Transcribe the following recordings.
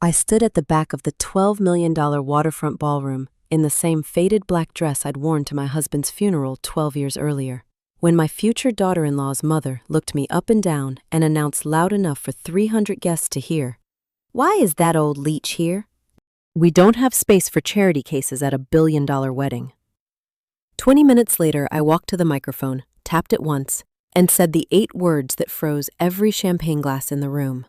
I stood at the back of the $12 million waterfront ballroom in the same faded black dress I'd worn to my husband's funeral 12 years earlier, when my future daughter-in-law's mother looked me up and down and announced loud enough for 300 guests to hear, "Why is that old leech here? We don't have space for charity cases at a billion-dollar wedding." 20 minutes later, I walked to the microphone, tapped it once, and said the 8 words that froze every champagne glass in the room.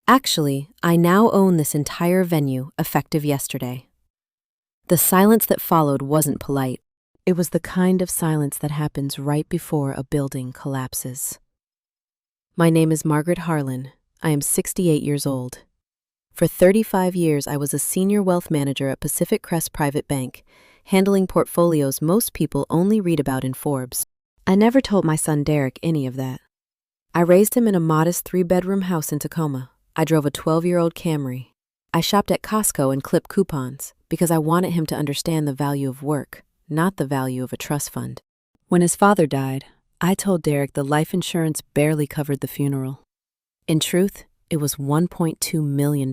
Actually, I now own this entire venue, effective yesterday. The silence that followed wasn't polite. It was the kind of silence that happens right before a building collapses. My name is Margaret Harlan. I am 68 years old. For 35 years, I was a senior wealth manager at Pacific Crest Private Bank, handling portfolios most people only read about in Forbes. I never told my son Derek any of that. I raised him in a modest 3-bedroom house in Tacoma. I drove a 12-year-old Camry. I shopped at Costco and clipped coupons because I wanted him to understand the value of work, not the value of a trust fund. When his father died, I told Derek the life insurance barely covered the funeral. In truth, it was $1.2 million.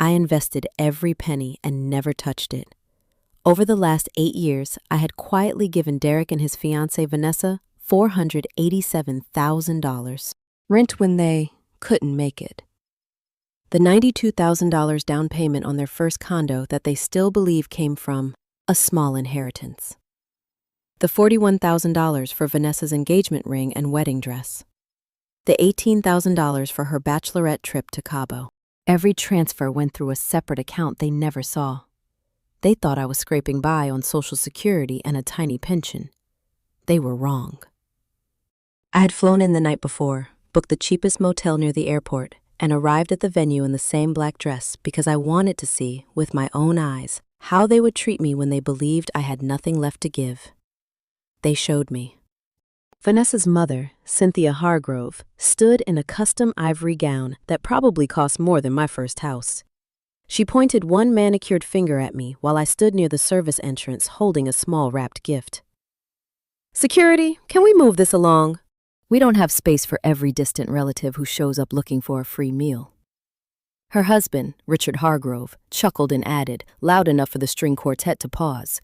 I invested every penny and never touched it. Over the last 8 years, I had quietly given Derek and his fiancée Vanessa $487,000 rent when they couldn't make it. The $92,000 down payment on their first condo that they still believe came from a small inheritance. The $41,000 for Vanessa's engagement ring and wedding dress. The $18,000 for her bachelorette trip to Cabo. Every transfer went through a separate account they never saw. They thought I was scraping by on Social Security and a tiny pension. They were wrong. I had flown in the night before, booked the cheapest motel near the airport, and arrived at the venue in the same black dress because I wanted to see, with my own eyes, how they would treat me when they believed I had nothing left to give. They showed me. Vanessa's mother, Cynthia Hargrove, stood in a custom ivory gown that probably cost more than my first house. She pointed one manicured finger at me while I stood near the service entrance holding a small wrapped gift. "Security, can we move this along? We don't have space for every distant relative who shows up looking for a free meal." Her husband, Richard Hargrove, chuckled and added, loud enough for the string quartet to pause,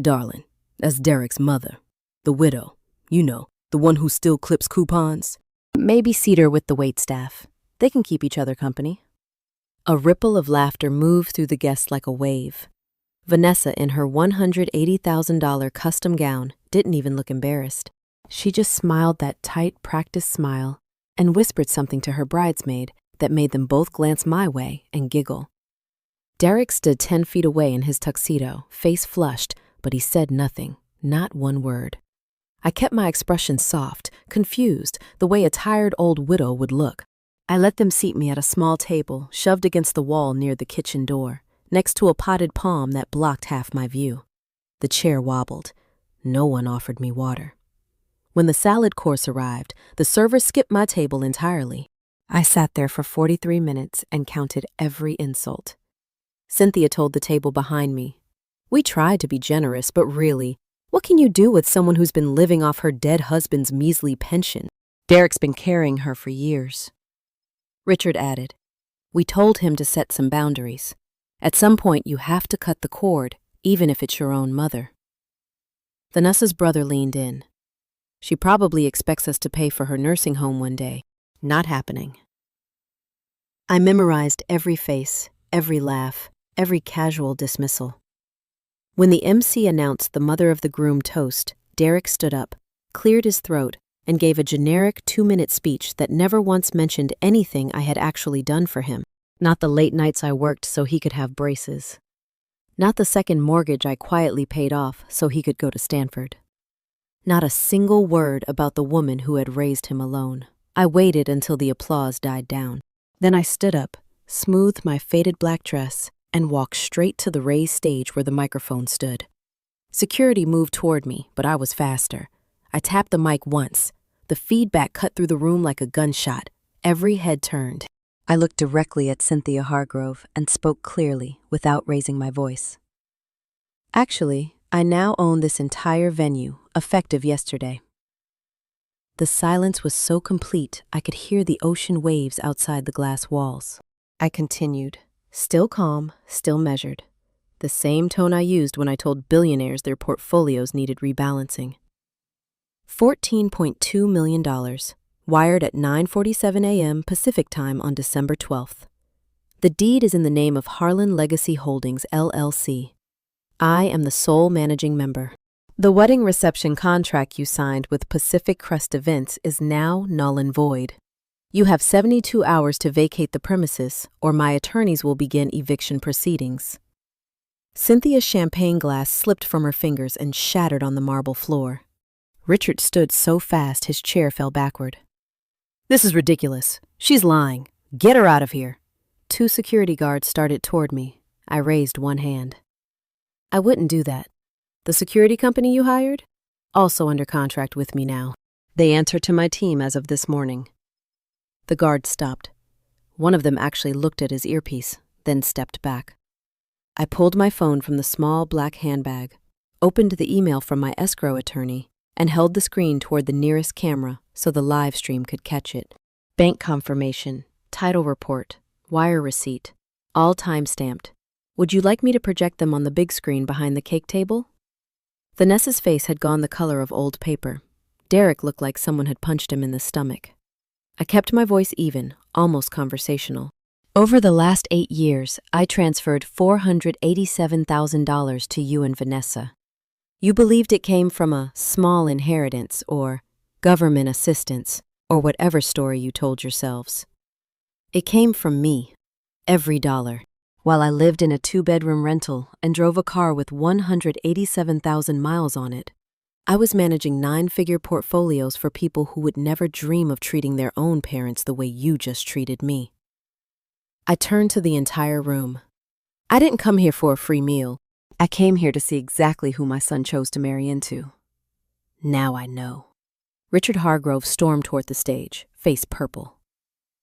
"Darling, that's Derek's mother, the widow, you know, the one who still clips coupons. Maybe seat her with the waitstaff. They can keep each other company." A ripple of laughter moved through the guests like a wave. Vanessa, in her $180,000 custom gown, didn't even look embarrassed. She just smiled that tight, practiced smile and whispered something to her bridesmaid that made them both glance my way and giggle. Derek stood 10 feet away in his tuxedo, face flushed, but he said nothing, not one word. I kept my expression soft, confused, the way a tired old widow would look. I let them seat me at a small table shoved against the wall near the kitchen door, next to a potted palm that blocked half my view. The chair wobbled. No one offered me water. When the salad course arrived, the server skipped my table entirely. I sat there for 43 minutes and counted every insult. Cynthia told the table behind me, "We tried to be generous, but really, what can you do with someone who's been living off her dead husband's measly pension? Derek's been carrying her for years." Richard added, "We told him to set some boundaries. At some point, you have to cut the cord, even if it's your own mother." Vanessa's brother leaned in. "She probably expects us to pay for her nursing home one day. Not happening." I memorized every face, every laugh, every casual dismissal. When the MC announced the mother of the groom toast, Derek stood up, cleared his throat, and gave a generic 2-minute speech that never once mentioned anything I had actually done for him. Not the late nights I worked so he could have braces. Not the second mortgage I quietly paid off so he could go to Stanford. Not a single word about the woman who had raised him alone. I waited until the applause died down. Then I stood up, smoothed my faded black dress, and walked straight to the raised stage where the microphone stood. Security moved toward me, but I was faster. I tapped the mic once. The feedback cut through the room like a gunshot. Every head turned. I looked directly at Cynthia Hargrove and spoke clearly without raising my voice. "Actually, I now own this entire venue, effective yesterday." The silence was so complete I could hear the ocean waves outside the glass walls. I continued, still calm, still measured. The same tone I used when I told billionaires their portfolios needed rebalancing. $14.2 million, wired at 9:47 a.m. Pacific Time on December 12th. The deed is in the name of Harlan Legacy Holdings, LLC. I am the sole managing member. The wedding reception contract you signed with Pacific Crest Events is now null and void. You have 72 hours to vacate the premises, or my attorneys will begin eviction proceedings. Cynthia's champagne glass slipped from her fingers and shattered on the marble floor. Richard stood so fast his chair fell backward. "This is ridiculous. She's lying. Get her out of here." 2 security guards started toward me. I raised one hand. "I wouldn't do that. The security company you hired? Also under contract with me now. They answer to my team as of this morning." The guards stopped. One of them actually looked at his earpiece, then stepped back. I pulled my phone from the small black handbag, opened the email from my escrow attorney, and held the screen toward the nearest camera so the live stream could catch it. Bank confirmation, title report, wire receipt, all time-stamped. Would you like me to project them on the big screen behind the cake table? Vanessa's face had gone the color of old paper. Derek looked like someone had punched him in the stomach. I kept my voice even, almost conversational. Over the last 8 years, I transferred $487,000 to you and Vanessa. You believed it came from a small inheritance or government assistance or whatever story you told yourselves. It came from me, every dollar, while I lived in a 2-bedroom rental and drove a car with 187,000 miles on it. I was managing 9-figure portfolios for people who would never dream of treating their own parents the way you just treated me. I turned to the entire room. I didn't come here for a free meal. I came here to see exactly who my son chose to marry into. Now I know. Richard Hargrove stormed toward the stage, face purple.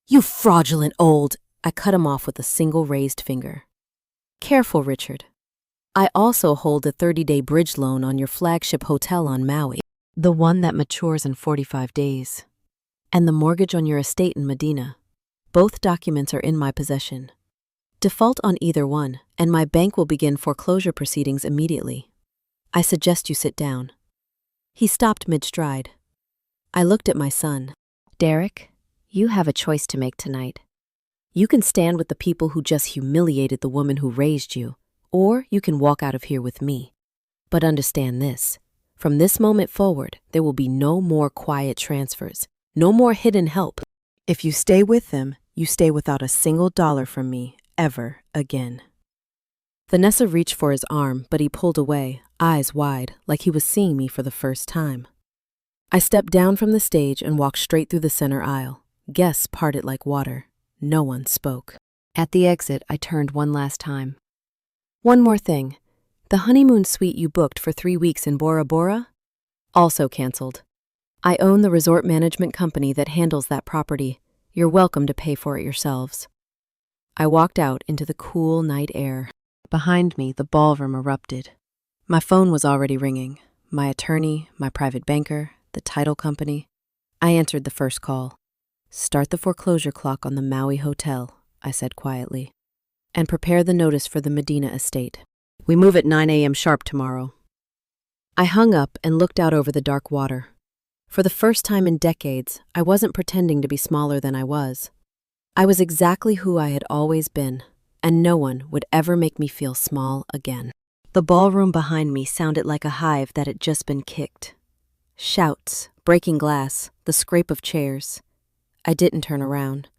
"You fraudulent old—" I cut him off with a single raised finger. "Careful, Richard. I also hold a 30-day bridge loan on your flagship hotel on Maui, the one that matures in 45 days, and the mortgage on your estate in Medina. Both documents are in my possession. Default on either one, and my bank will begin foreclosure proceedings immediately. I suggest you sit down." He stopped mid-stride. I looked at my son. "Derek, you have a choice to make tonight. You can stand with the people who just humiliated the woman who raised you, or you can walk out of here with me. But understand this. From this moment forward, there will be no more quiet transfers, no more hidden help. If you stay with them, you stay without a single dollar from me, ever again." Vanessa reached for his arm, but he pulled away, eyes wide, like he was seeing me for the first time. I stepped down from the stage and walked straight through the center aisle. Guests parted like water. No one spoke. At the exit, I turned one last time. "One more thing. The honeymoon suite you booked for 3 weeks in Bora Bora? Also canceled. I own the resort management company that handles that property. You're welcome to pay for it yourselves." I walked out into the cool night air. Behind me, the ballroom erupted. My phone was already ringing. My attorney, my private banker, the title company. I answered the first call. "Start the foreclosure clock on the Maui hotel," I said quietly, "and prepare the notice for the Medina estate. We move at 9 a.m. sharp tomorrow." I hung up and looked out over the dark water. For the first time in decades, I wasn't pretending to be smaller than I was. I was exactly who I had always been, and no one would ever make me feel small again. The ballroom behind me sounded like a hive that had just been kicked. Shouts, breaking glass, the scrape of chairs. I didn't turn around.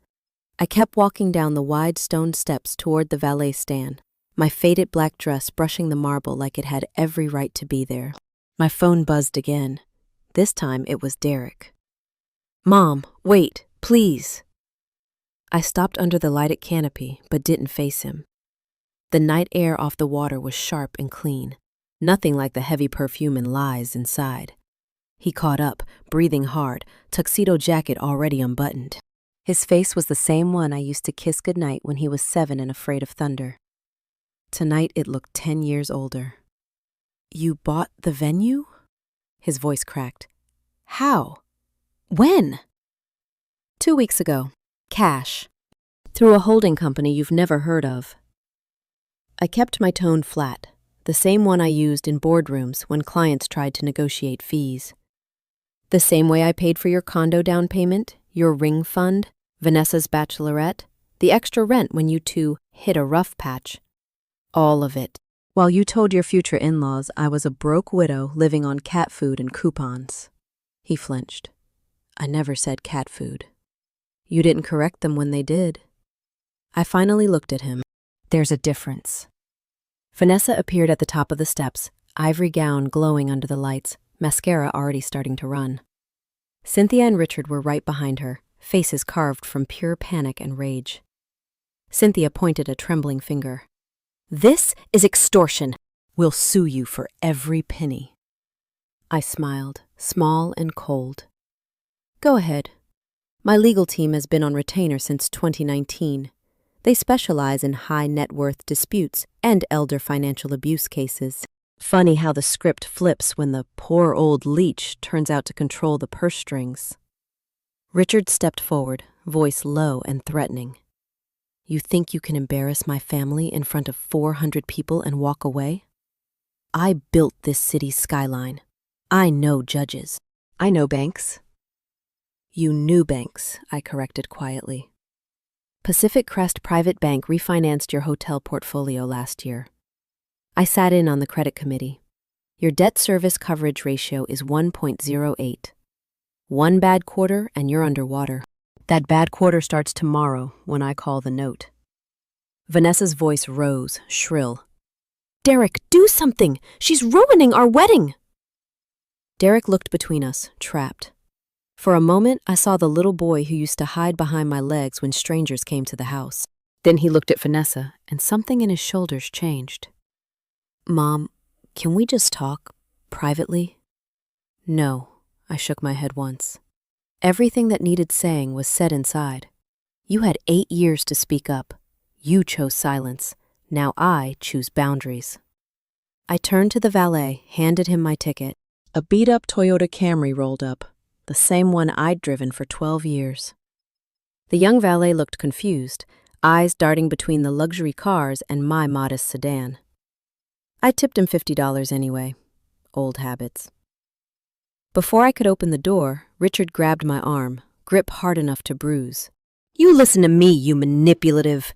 I kept walking down the wide stone steps toward the valet stand, my faded black dress brushing the marble like it had every right to be there. My phone buzzed again. This time it was Derek. "Mom, wait, please." I stopped under the lighted canopy, but didn't face him. The night air off the water was sharp and clean, nothing like the heavy perfume and lies inside. He caught up, breathing hard, tuxedo jacket already unbuttoned. His face was the same one I used to kiss goodnight when he was 7 and afraid of thunder. Tonight it looked 10 years older. "You bought the venue?" His voice cracked. "How? When?" 2 weeks ago. Cash. Through a holding company you've never heard of. I kept my tone flat, the same one I used in boardrooms when clients tried to negotiate fees. The same way I paid for your condo down payment, your ring fund, Vanessa's bachelorette, the extra rent when you two hit a rough patch. All of it. While you told your future in-laws I was a broke widow living on cat food and coupons. He flinched. I never said cat food. You didn't correct them when they did. I finally looked at him. There's a difference. Vanessa appeared at the top of the steps, ivory gown glowing under the lights, mascara already starting to run. Cynthia and Richard were right behind her, faces carved from pure panic and rage. Cynthia pointed a trembling finger. This is extortion. We'll sue you for every penny. I smiled, small and cold. Go ahead. My legal team has been on retainer since 2019. They specialize in high net worth disputes and elder financial abuse cases. Funny how the script flips when the poor old leech turns out to control the purse strings. Richard stepped forward, voice low and threatening. You think you can embarrass my family in front of 400 people and walk away? I built this city's skyline. I know judges. I know banks. You knew banks, I corrected quietly. Pacific Crest Private Bank refinanced your hotel portfolio last year. I sat in on the credit committee. Your debt service coverage ratio is 1.08. One bad quarter and you're underwater. That bad quarter starts tomorrow when I call the note. Vanessa's voice rose, shrill. Derek, do something! She's ruining our wedding! Derek looked between us, trapped. For a moment, I saw the little boy who used to hide behind my legs when strangers came to the house. Then he looked at Vanessa, and something in his shoulders changed. Mom, can we just talk, privately? No, I shook my head once. Everything that needed saying was said inside. You had 8 years to speak up. You chose silence. Now I choose boundaries. I turned to the valet, handed him my ticket. A beat-up Toyota Camry rolled up, the same one I'd driven for 12 years. The young valet looked confused, eyes darting between the luxury cars and my modest sedan. I tipped him $50 anyway. Old habits. Before I could open the door, Richard grabbed my arm, grip hard enough to bruise. You listen to me, you manipulative!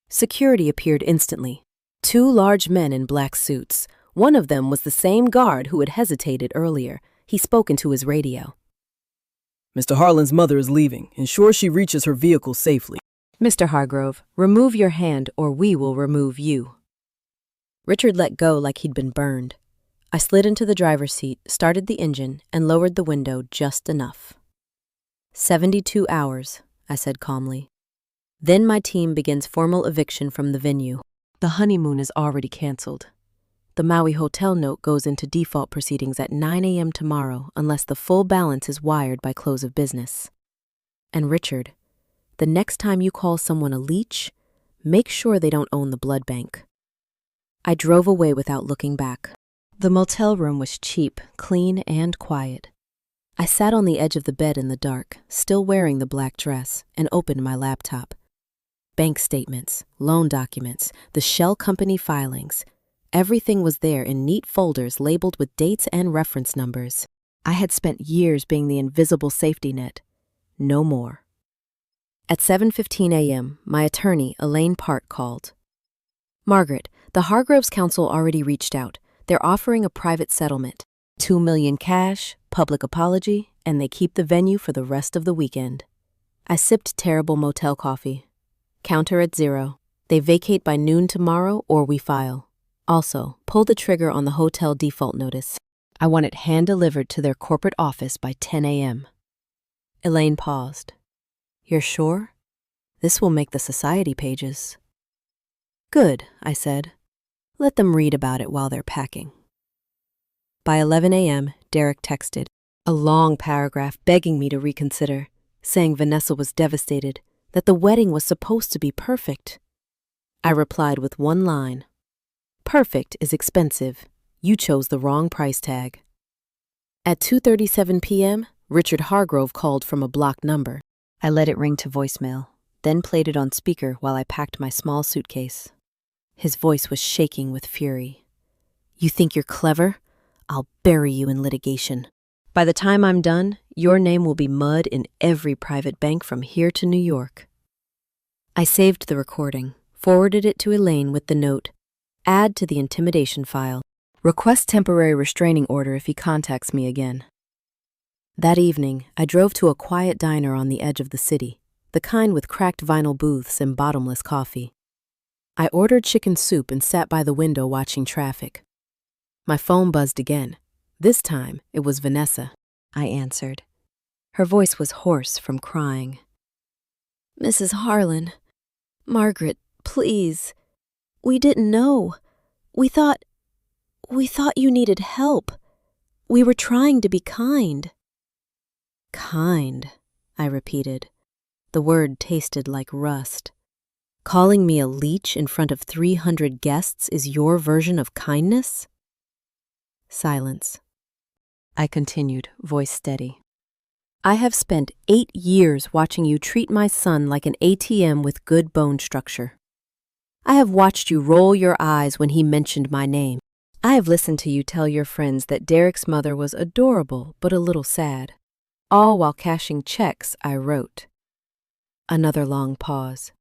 Security appeared instantly. 2 large men in black suits. One of them was the same guard who had hesitated earlier. He spoke into his radio. Mr. Harlan's mother is leaving. Ensure she reaches her vehicle safely. Mr. Hargrove, remove your hand or we will remove you. Richard let go like he'd been burned. I slid into the driver's seat, started the engine, and lowered the window just enough. 72 hours, I said calmly. Then my team begins formal eviction from the venue. The honeymoon is already canceled. The Maui hotel note goes into default proceedings at 9 a.m. tomorrow unless the full balance is wired by close of business. And Richard, the next time you call someone a leech, make sure they don't own the blood bank. I drove away without looking back. The motel room was cheap, clean, and quiet. I sat on the edge of the bed in the dark, still wearing the black dress, and opened my laptop. Bank statements, loan documents, the shell company filings. Everything was there in neat folders labeled with dates and reference numbers. I had spent years being the invisible safety net. No more. At 7:15 a.m., my attorney, Elaine Park, called. Margaret, the Hargroves Council already reached out. They're offering a private settlement. $2 million cash, public apology, and they keep the venue for the rest of the weekend. I sipped terrible motel coffee. Counter at 0. They vacate by noon tomorrow or we file. Also, pull the trigger on the hotel default notice. I want it hand-delivered to their corporate office by 10 a.m. Elaine paused. You're sure? This will make the society pages. Good, I said. Let them read about it while they're packing. By 11 a.m., Derek texted, a long paragraph begging me to reconsider, saying Vanessa was devastated, that the wedding was supposed to be perfect. I replied with one line. Perfect is expensive. You chose the wrong price tag. At 2:37 p.m., Richard Hargrove called from a blocked number. I let it ring to voicemail, then played it on speaker while I packed my small suitcase. His voice was shaking with fury. "You think you're clever? I'll bury you in litigation. By the time I'm done, your name will be mud in every private bank from here to New York." I saved the recording, forwarded it to Elaine with the note, "Add to the intimidation file. Request temporary restraining order if he contacts me again." That evening, I drove to a quiet diner on the edge of the city, the kind with cracked vinyl booths and bottomless coffee. I ordered chicken soup and sat by the window watching traffic. My phone buzzed again. This time, it was Vanessa. I answered. Her voice was hoarse from crying. "Mrs. Harlan, Margaret, please. We didn't know. We thought you needed help. We were trying to be kind." "Kind," I repeated. The word tasted like rust. "Calling me a leech in front of 300 guests is your version of kindness?" Silence. I continued, voice steady. "I have spent 8 years watching you treat my son like an ATM with good bone structure. I have watched you roll your eyes when he mentioned my name. I have listened to you tell your friends that Derek's mother was adorable but a little sad, all while cashing checks I wrote." Another long pause.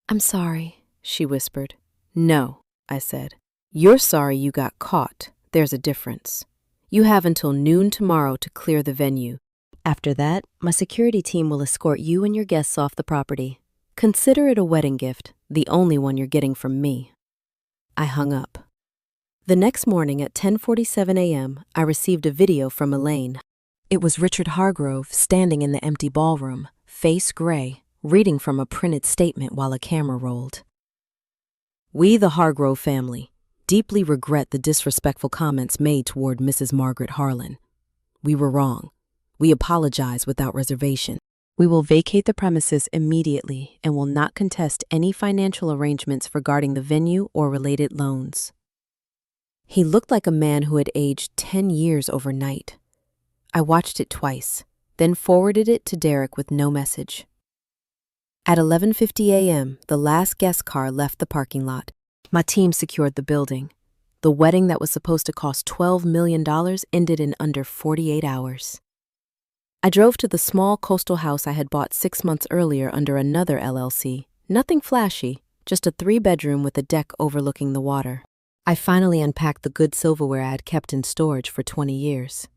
"I'm sorry," she whispered. "No," I said. "You're sorry you got caught. There's a difference. You have until noon tomorrow to clear the venue. After that, my security team will escort you and your guests off the property. Consider it a wedding gift, the only one you're getting from me." I hung up. The next morning at 10:47 a.m., I received a video from Elaine. It was Richard Hargrove standing in the empty ballroom, face gray, reading from a printed statement while a camera rolled. "We, the Hargrove family, deeply regret the disrespectful comments made toward Mrs. Margaret Harlan. We were wrong. We apologize without reservation. We will vacate the premises immediately and will not contest any financial arrangements regarding the venue or related loans." He looked like a man who had aged 10 years overnight. I watched it twice, then forwarded it to Derek with no message. At 11:50 a.m., the last guest car left the parking lot. My team secured the building. The wedding that was supposed to cost $12 million ended in under 48 hours. I drove to the small coastal house I had bought 6 months earlier under another LLC. Nothing flashy, just a 3-bedroom with a deck overlooking the water. I finally unpacked the good silverware I had kept in storage for 20 years.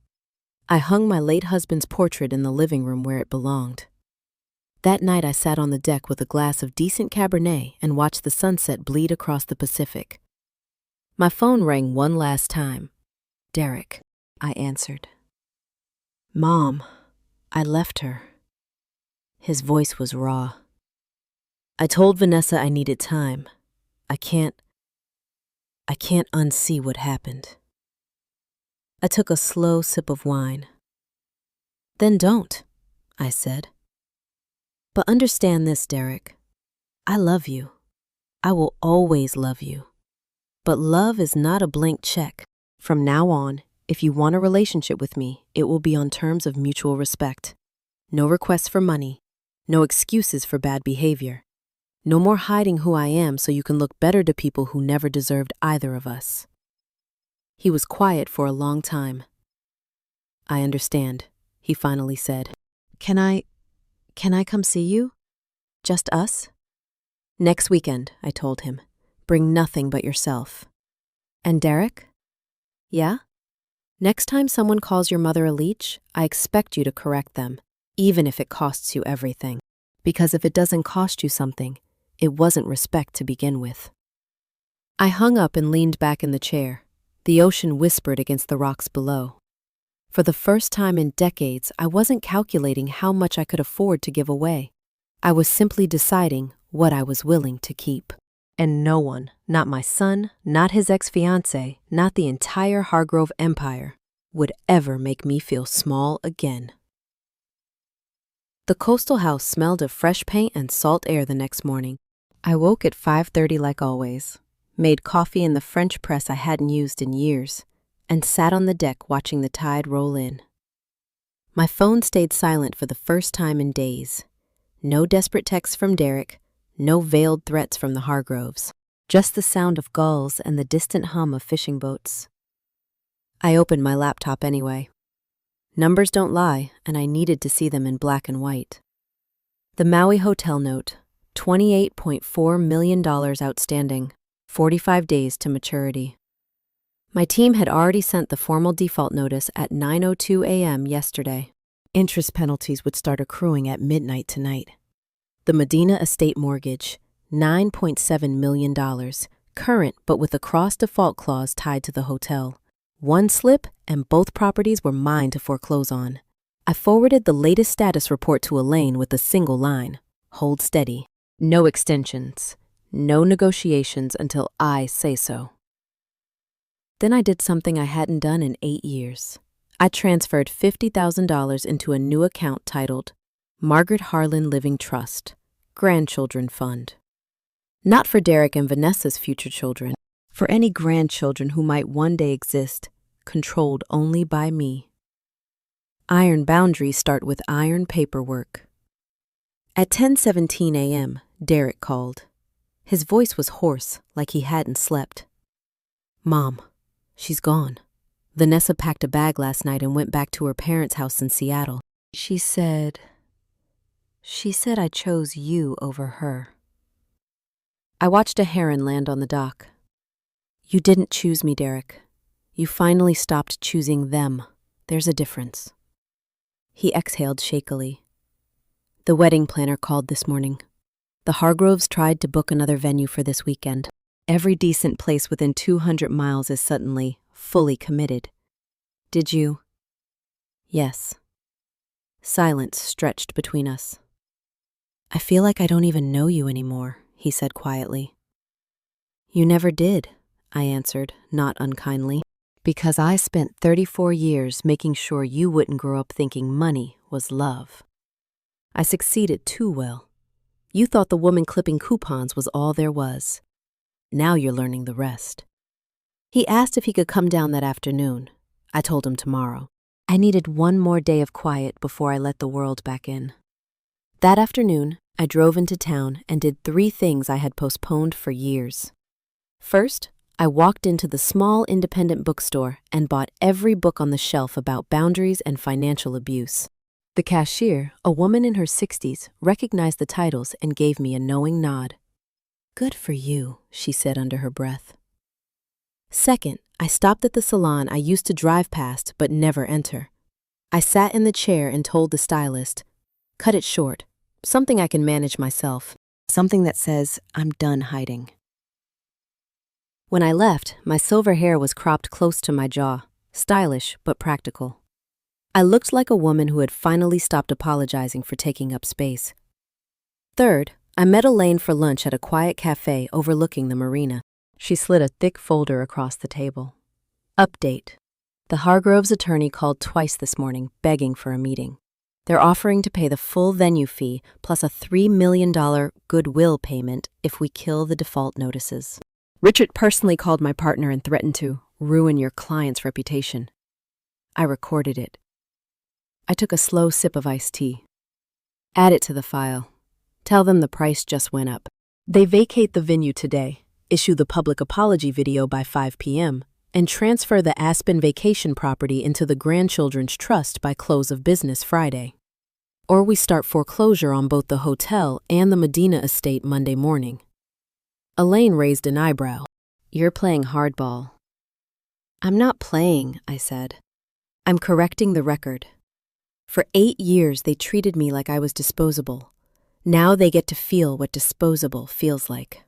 I hung my late husband's portrait in the living room where it belonged. That night I sat on the deck with a glass of decent Cabernet and watched the sunset bleed across the Pacific. My phone rang one last time. "Derek," I answered. "Mom, I left her." His voice was raw. "I told Vanessa I needed time. I can't unsee what happened." I took a slow sip of wine. "Then don't," I said. "But understand this, Derek. I love you. I will always love you. But love is not a blank check. From now on, if you want a relationship with me, it will be on terms of mutual respect. No requests for money. No excuses for bad behavior. No more hiding who I am so you can look better to people who never deserved either of us." He was quiet for a long time. "I understand," he finally said. Can I come see you? Just us?" "Next weekend," I told him. "Bring nothing but yourself." "And Derek?" "Yeah? Next time someone calls your mother a leech, I expect you to correct them, even if it costs you everything. Because if it doesn't cost you something, it wasn't respect to begin with." I hung up and leaned back in the chair. The ocean whispered against the rocks below. For the first time in decades, I wasn't calculating how much I could afford to give away. I was simply deciding what I was willing to keep. And no one, not my son, not his ex-fiancée, not the entire Hargrove empire, would ever make me feel small again. The coastal house smelled of fresh paint and salt air the next morning. I woke at 5:30 like always, made coffee in the French press I hadn't used in years, and sat on the deck watching the tide roll in. My phone stayed silent for the first time in days. No desperate texts from Derek, no veiled threats from the Hargroves. Just the sound of gulls and the distant hum of fishing boats. I opened my laptop anyway. Numbers don't lie, and I needed to see them in black and white. The Maui hotel note, $28.4 million outstanding, 45 days to maturity. My team had already sent the formal default notice at 9:02 a.m. yesterday. Interest penalties would start accruing at midnight tonight. The Medina estate mortgage, $9.7 million, current but with a cross-default clause tied to the hotel. One slip and both properties were mine to foreclose on. I forwarded the latest status report to Elaine with a single line: hold steady. No extensions. No negotiations until I say so. Then I did something I hadn't done in 8 years. I transferred $50,000 into a new account titled Margaret Harlan Living Trust, Grandchildren Fund. Not for Derek and Vanessa's future children, for any grandchildren who might one day exist, controlled only by me. Iron boundaries start with iron paperwork. At 10:17 a.m., Derek called. His voice was hoarse, like he hadn't slept. Mom, she's gone. Vanessa packed a bag last night and went back to her parents' house in Seattle. She said I chose you over her. I watched a heron land on the dock. You didn't choose me, Derek. You finally stopped choosing them. There's a difference. He exhaled shakily. The wedding planner called this morning. The Hargroves tried to book another venue for this weekend. Every decent place within 200 miles is suddenly fully committed. Did you? Yes. Silence stretched between us. I feel like I don't even know you anymore, he said quietly. You never did, I answered, not unkindly, because I spent 34 years making sure you wouldn't grow up thinking money was love. I succeeded too well. You thought the woman clipping coupons was all there was. Now you're learning the rest. He asked if he could come down that afternoon. I told him tomorrow. I needed one more day of quiet before I let the world back in. That afternoon, I drove into town and did 3 things I had postponed for years. First, I walked into the small independent bookstore and bought every book on the shelf about boundaries and financial abuse. The cashier, a woman in her 60s, recognized the titles and gave me a knowing nod. Good for you, she said under her breath. Second, I stopped at the salon I used to drive past but never enter. I sat in the chair and told the stylist, cut it short, something I can manage myself, something that says I'm done hiding. When I left, my silver hair was cropped close to my jaw, stylish but practical. I looked like a woman who had finally stopped apologizing for taking up space. Third, I met Elaine for lunch at a quiet cafe overlooking the marina. She slid a thick folder across the table. Update. The Hargroves' attorney called twice this morning, begging for a meeting. They're offering to pay the full venue fee plus a $3 million goodwill payment if we kill the default notices. Richard personally called my partner and threatened to ruin your client's reputation. I recorded it. I took a slow sip of iced tea. Add it to the file. Tell them the price just went up. They vacate the venue today, issue the public apology video by 5 p.m., and transfer the Aspen vacation property into the grandchildren's trust by close of business Friday. Or we start foreclosure on both the hotel and the Medina estate Monday morning. Elaine raised an eyebrow. You're playing hardball. I'm not playing, I said. I'm correcting the record. For 8 years, they treated me like I was disposable. Now they get to feel what disposable feels like.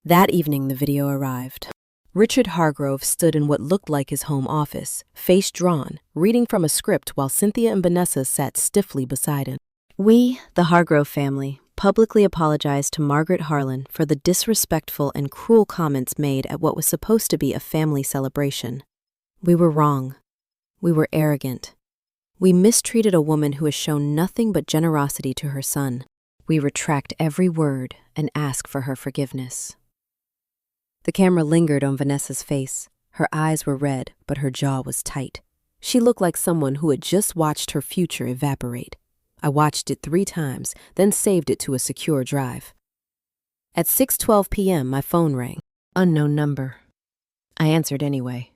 That evening, the video arrived. Richard Hargrove stood in what looked like his home office, face drawn, reading from a script while Cynthia and Vanessa sat stiffly beside him. We, the Hargrove family, publicly apologized to Margaret Harlan for the disrespectful and cruel comments made at what was supposed to be a family celebration. We were wrong. We were arrogant. We mistreated a woman who has shown nothing but generosity to her son. We retract every word and ask for her forgiveness. The camera lingered on Vanessa's face. Her eyes were red, but her jaw was tight. She looked like someone who had just watched her future evaporate. I watched it 3 times, then saved it to a secure drive. At 6:12 p.m., my phone rang. Unknown number. I answered anyway.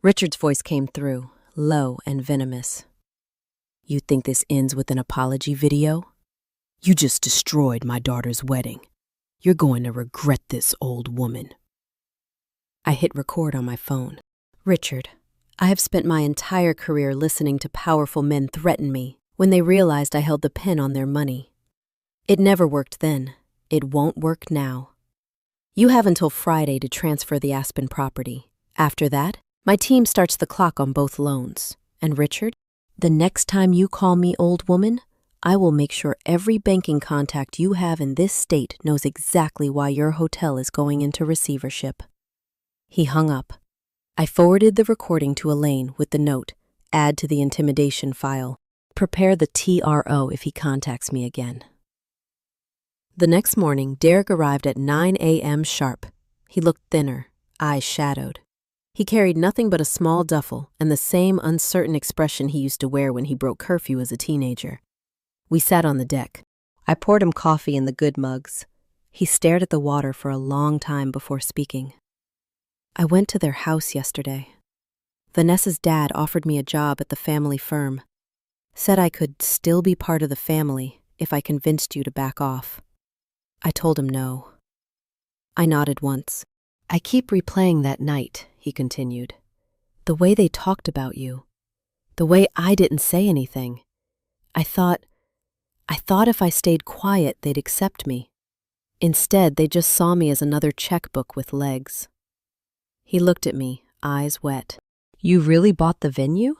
Richard's voice came through, low and venomous. You think this ends with an apology video? You just destroyed my daughter's wedding. You're going to regret this, old woman. I hit record on my phone. Richard, I have spent my entire career listening to powerful men threaten me when they realized I held the pen on their money. It never worked then. It won't work now. You have until Friday to transfer the Aspen property. After that, my team starts the clock on both loans. And Richard, the next time you call me old woman, I will make sure every banking contact you have in this state knows exactly why your hotel is going into receivership. He hung up. I forwarded the recording to Elaine with the note, add to the intimidation file, prepare the TRO if he contacts me again. The next morning, Derek arrived at 9 a.m. sharp. He looked thinner, eyes shadowed. He carried nothing but a small duffel and the same uncertain expression he used to wear when he broke curfew as a teenager. We sat on the deck. I poured him coffee in the good mugs. He stared at the water for a long time before speaking. I went to their house yesterday. Vanessa's dad offered me a job at the family firm. Said I could still be part of the family if I convinced you to back off. I told him no. I nodded once. I keep replaying that night, he continued. The way they talked about you. The way I didn't say anything. I thought if I stayed quiet, they'd accept me. Instead, they just saw me as another checkbook with legs. He looked at me, eyes wet. You really bought the venue?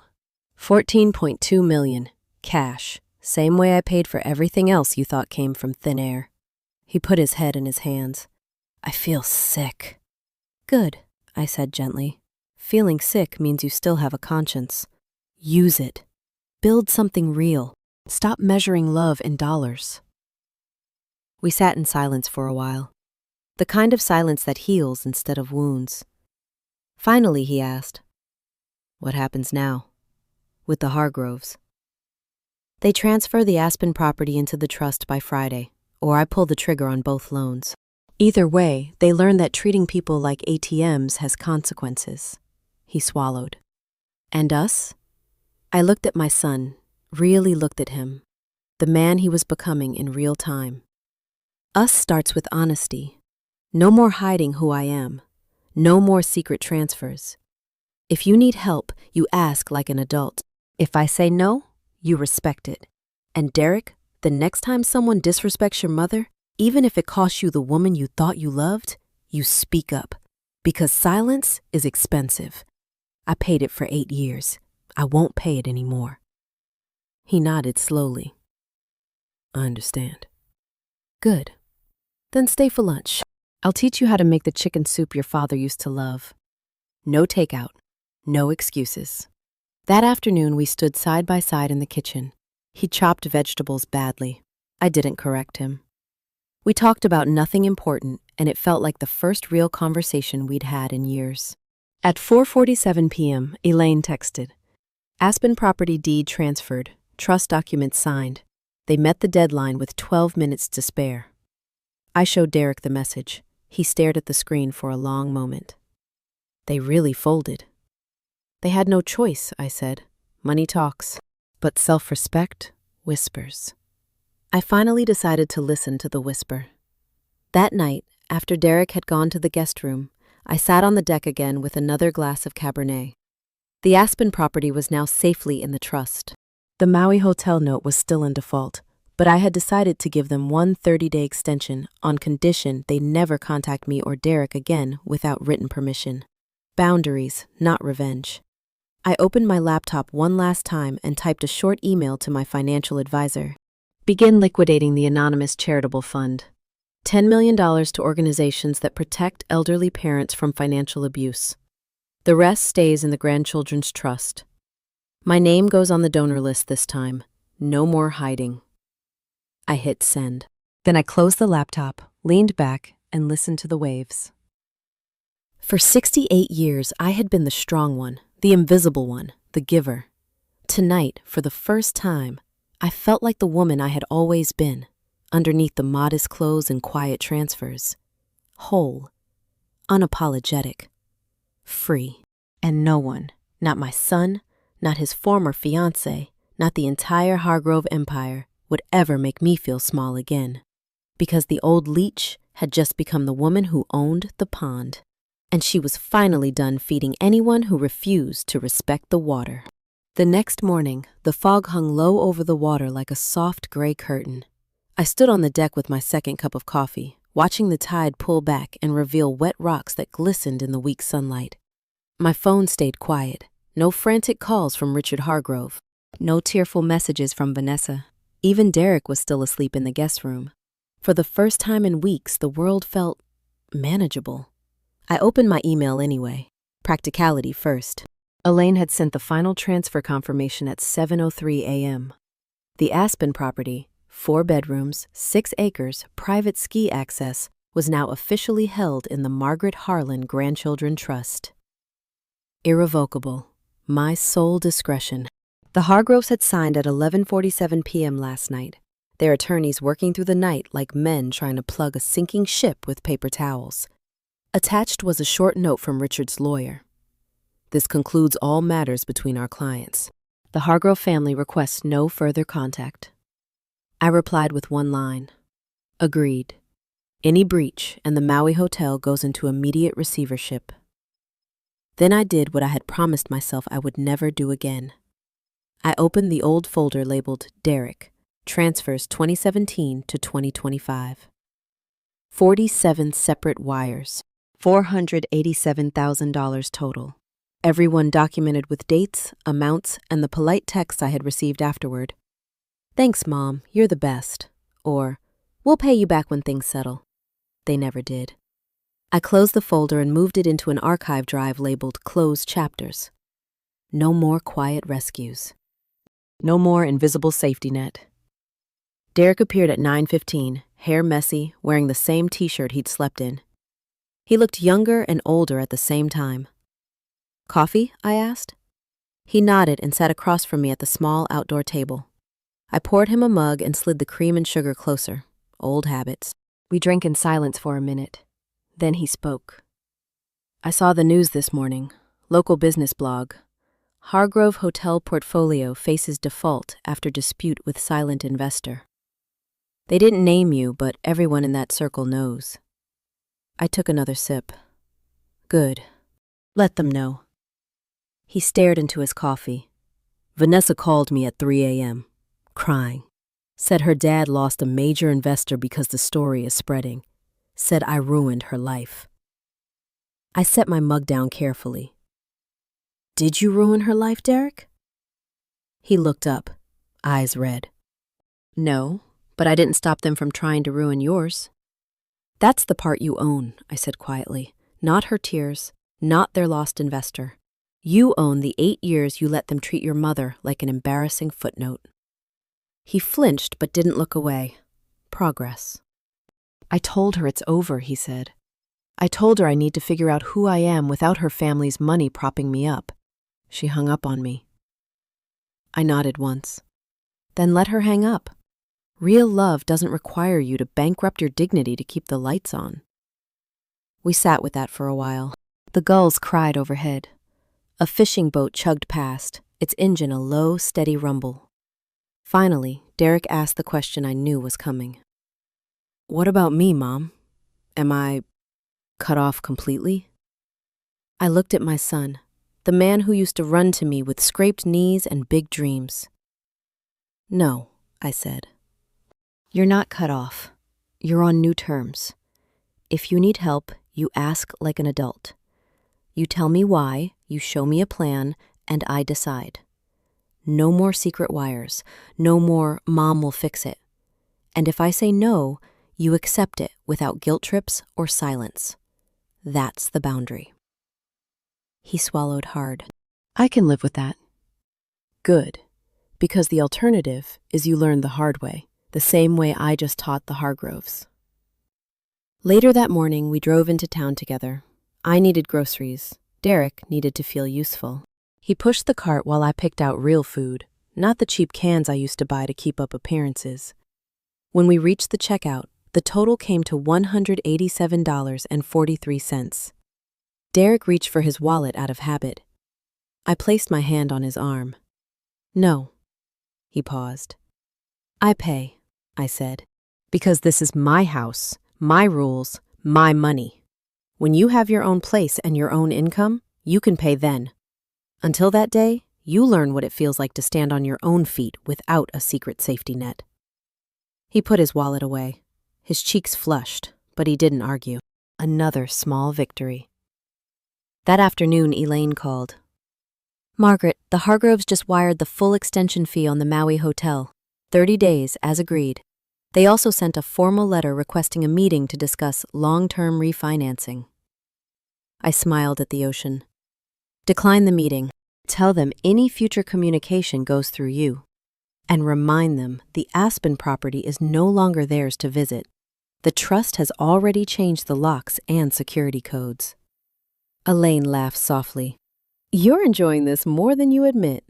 $14.2 million, cash, same way I paid for everything else you thought came from thin air. He put his head in his hands. I feel sick. Good, I said gently. Feeling sick means you still have a conscience. Use it. Build something real. Stop measuring love in dollars. We sat in silence for a while. The kind of silence that heals instead of wounds. Finally, he asked, what happens now? With the Hargroves? They transfer the Aspen property into the trust by Friday, or I pull the trigger on both loans. Either way, they learn that treating people like ATMs has consequences. He swallowed. And us? I looked at my son, really looked at him, the man he was becoming in real time. Us starts with honesty. No more hiding who I am. No more secret transfers. If you need help, you ask like an adult. If I say no, you respect it. And Derek, the next time someone disrespects your mother, even if it costs you the woman you thought you loved, you speak up. Because silence is expensive. I paid it for 8 years. I won't pay it anymore. He nodded slowly. I understand. Good. Then stay for lunch. I'll teach you how to make the chicken soup your father used to love. No takeout. No excuses. That afternoon, we stood side by side in the kitchen. He chopped vegetables badly. I didn't correct him. We talked about nothing important, and it felt like the first real conversation we'd had in years. At 4:47 p.m., Elaine texted. Aspen property deed transferred, trust documents signed. They met the deadline with 12 minutes to spare. I showed Derek the message. He stared at the screen for a long moment. They really folded. They had no choice, I said. Money talks. But self-respect whispers. I finally decided to listen to the whisper. That night, after Derek had gone to the guest room, I sat on the deck again with another glass of Cabernet. The Aspen property was now safely in the trust. The Maui hotel note was still in default, but I had decided to give them one 30-day extension on condition they never contact me or Derek again without written permission. Boundaries, not revenge. I opened my laptop one last time and typed a short email to my financial advisor. Begin liquidating the anonymous charitable fund. $10 million to organizations that protect elderly parents from financial abuse. The rest stays in the grandchildren's trust. My name goes on the donor list this time. No more hiding. I hit send. Then I closed the laptop, leaned back, and listened to the waves. For 68 years, I had been the strong one, the invisible one, the giver. Tonight, for the first time, I felt like the woman I had always been, underneath the modest clothes and quiet transfers. Whole, unapologetic, free. And no one, not my son, not his former fiancé, not the entire Hargrove empire, would ever make me feel small again. Because the old leech had just become the woman who owned the pond. And she was finally done feeding anyone who refused to respect the water. The next morning, the fog hung low over the water like a soft gray curtain. I stood on the deck with my second cup of coffee, watching the tide pull back and reveal wet rocks that glistened in the weak sunlight. My phone stayed quiet. No frantic calls from Richard Hargrove. No tearful messages from Vanessa. Even Derek was still asleep in the guest room. For the first time in weeks, the world felt manageable. I opened my email anyway. Practicality first. Elaine had sent the final transfer confirmation at 7:03 a.m. The Aspen property, 4 bedrooms, 6 acres, private ski access, was now officially held in the Margaret Harlan Grandchildren Trust. Irrevocable. My sole discretion. The Hargroves had signed at 11:47 p.m. last night, their attorneys working through the night like men trying to plug a sinking ship with paper towels. Attached was a short note from Richard's lawyer. This concludes all matters between our clients. The Hargrove family requests no further contact. I replied with one line. Agreed. Any breach and the Maui Hotel goes into immediate receivership. Then I did what I had promised myself I would never do again. I opened the old folder labeled Derek, Transfers 2017 to 2025. 47 separate wires, $487,000 total. Everyone documented with dates, amounts, and the polite texts I had received afterward. Thanks, Mom, you're the best. Or, we'll pay you back when things settle. They never did. I closed the folder and moved it into an archive drive labeled Closed Chapters. No more quiet rescues. No more invisible safety net. Derek appeared at 9:15, hair messy, wearing the same t-shirt he'd slept in. He looked younger and older at the same time. Coffee? I asked. He nodded and sat across from me at the small outdoor table. I poured him a mug and slid the cream and sugar closer. Old habits. We drank in silence for a minute. Then he spoke. I saw the news this morning. Local business blog. Hargrove Hotel portfolio faces default after dispute with silent investor. They didn't name you, but everyone in that circle knows. I took another sip. Good. Let them know. He stared into his coffee. Vanessa called me at 3 a.m., crying. Said her dad lost a major investor because the story is spreading. Said I ruined her life. I set my mug down carefully. Did you ruin her life, Derek? He looked up, eyes red. No, but I didn't stop them from trying to ruin yours. That's the part you own, I said quietly. Not her tears, not their lost investor. You own the 8 years you let them treat your mother like an embarrassing footnote. He flinched but didn't look away. Progress. I told her it's over, he said. I told her I need to figure out who I am without her family's money propping me up. She hung up on me. I nodded once. Then let her hang up. Real love doesn't require you to bankrupt your dignity to keep the lights on. We sat with that for a while. The gulls cried overhead. A fishing boat chugged past, its engine a low, steady rumble. Finally, Derek asked the question I knew was coming. What about me, Mom? Am I cut off completely? I looked at my son, the man who used to run to me with scraped knees and big dreams. No, I said. You're not cut off. You're on new terms. If you need help, you ask like an adult. You tell me why, you show me a plan, and I decide. No more secret wires. No more Mom will fix it. And if I say no, you accept it without guilt trips or silence. That's the boundary. He swallowed hard. I can live with that. Good. Because the alternative is you learn the hard way, the same way I just taught the Hargroves. Later that morning, we drove into town together. I needed groceries. Derek needed to feel useful. He pushed the cart while I picked out real food, not the cheap cans I used to buy to keep up appearances. When we reached the checkout, the total came to $187.43. Derek reached for his wallet out of habit. I placed my hand on his arm. "No." He paused. "I pay," I said, "because this is my house, my rules, my money. When you have your own place and your own income, you can pay then. Until that day, you learn what it feels like to stand on your own feet without a secret safety net." He put his wallet away. His cheeks flushed, but he didn't argue. Another small victory. That afternoon, Elaine called. "Margaret, the Hargroves just wired the full extension fee on the Maui hotel. 30 days, as agreed. They also sent a formal letter requesting a meeting to discuss long-term refinancing." I smiled at the ocean. "Decline the meeting. Tell them any future communication goes through you. And remind them the Aspen property is no longer theirs to visit. The trust has already changed the locks and security codes." Elaine laughed softly. "You're enjoying this more than you admit."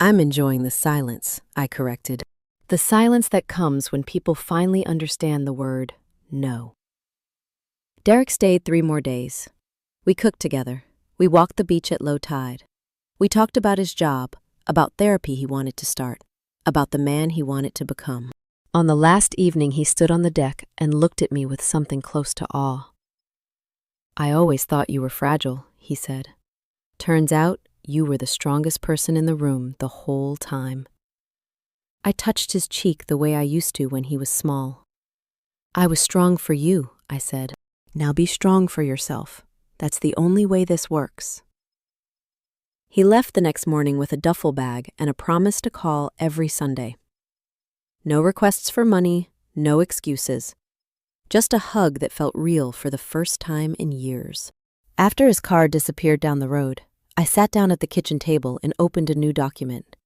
"I'm enjoying the silence," I corrected. "The silence that comes when people finally understand the word no." Derek stayed 3 more days. We cooked together. We walked the beach at low tide. We talked about his job, about therapy he wanted to start, about the man he wanted to become. On the last evening, he stood on the deck and looked at me with something close to awe. "I always thought you were fragile," he said. "Turns out you were the strongest person in the room the whole time." I touched his cheek the way I used to when he was small. "I was strong for you," I said. "Now be strong for yourself. That's the only way this works." He left the next morning with a duffel bag and a promise to call every Sunday. No requests for money, no excuses. Just a hug that felt real for the first time in years. After his car disappeared down the road, I sat down at the kitchen table and opened a new document.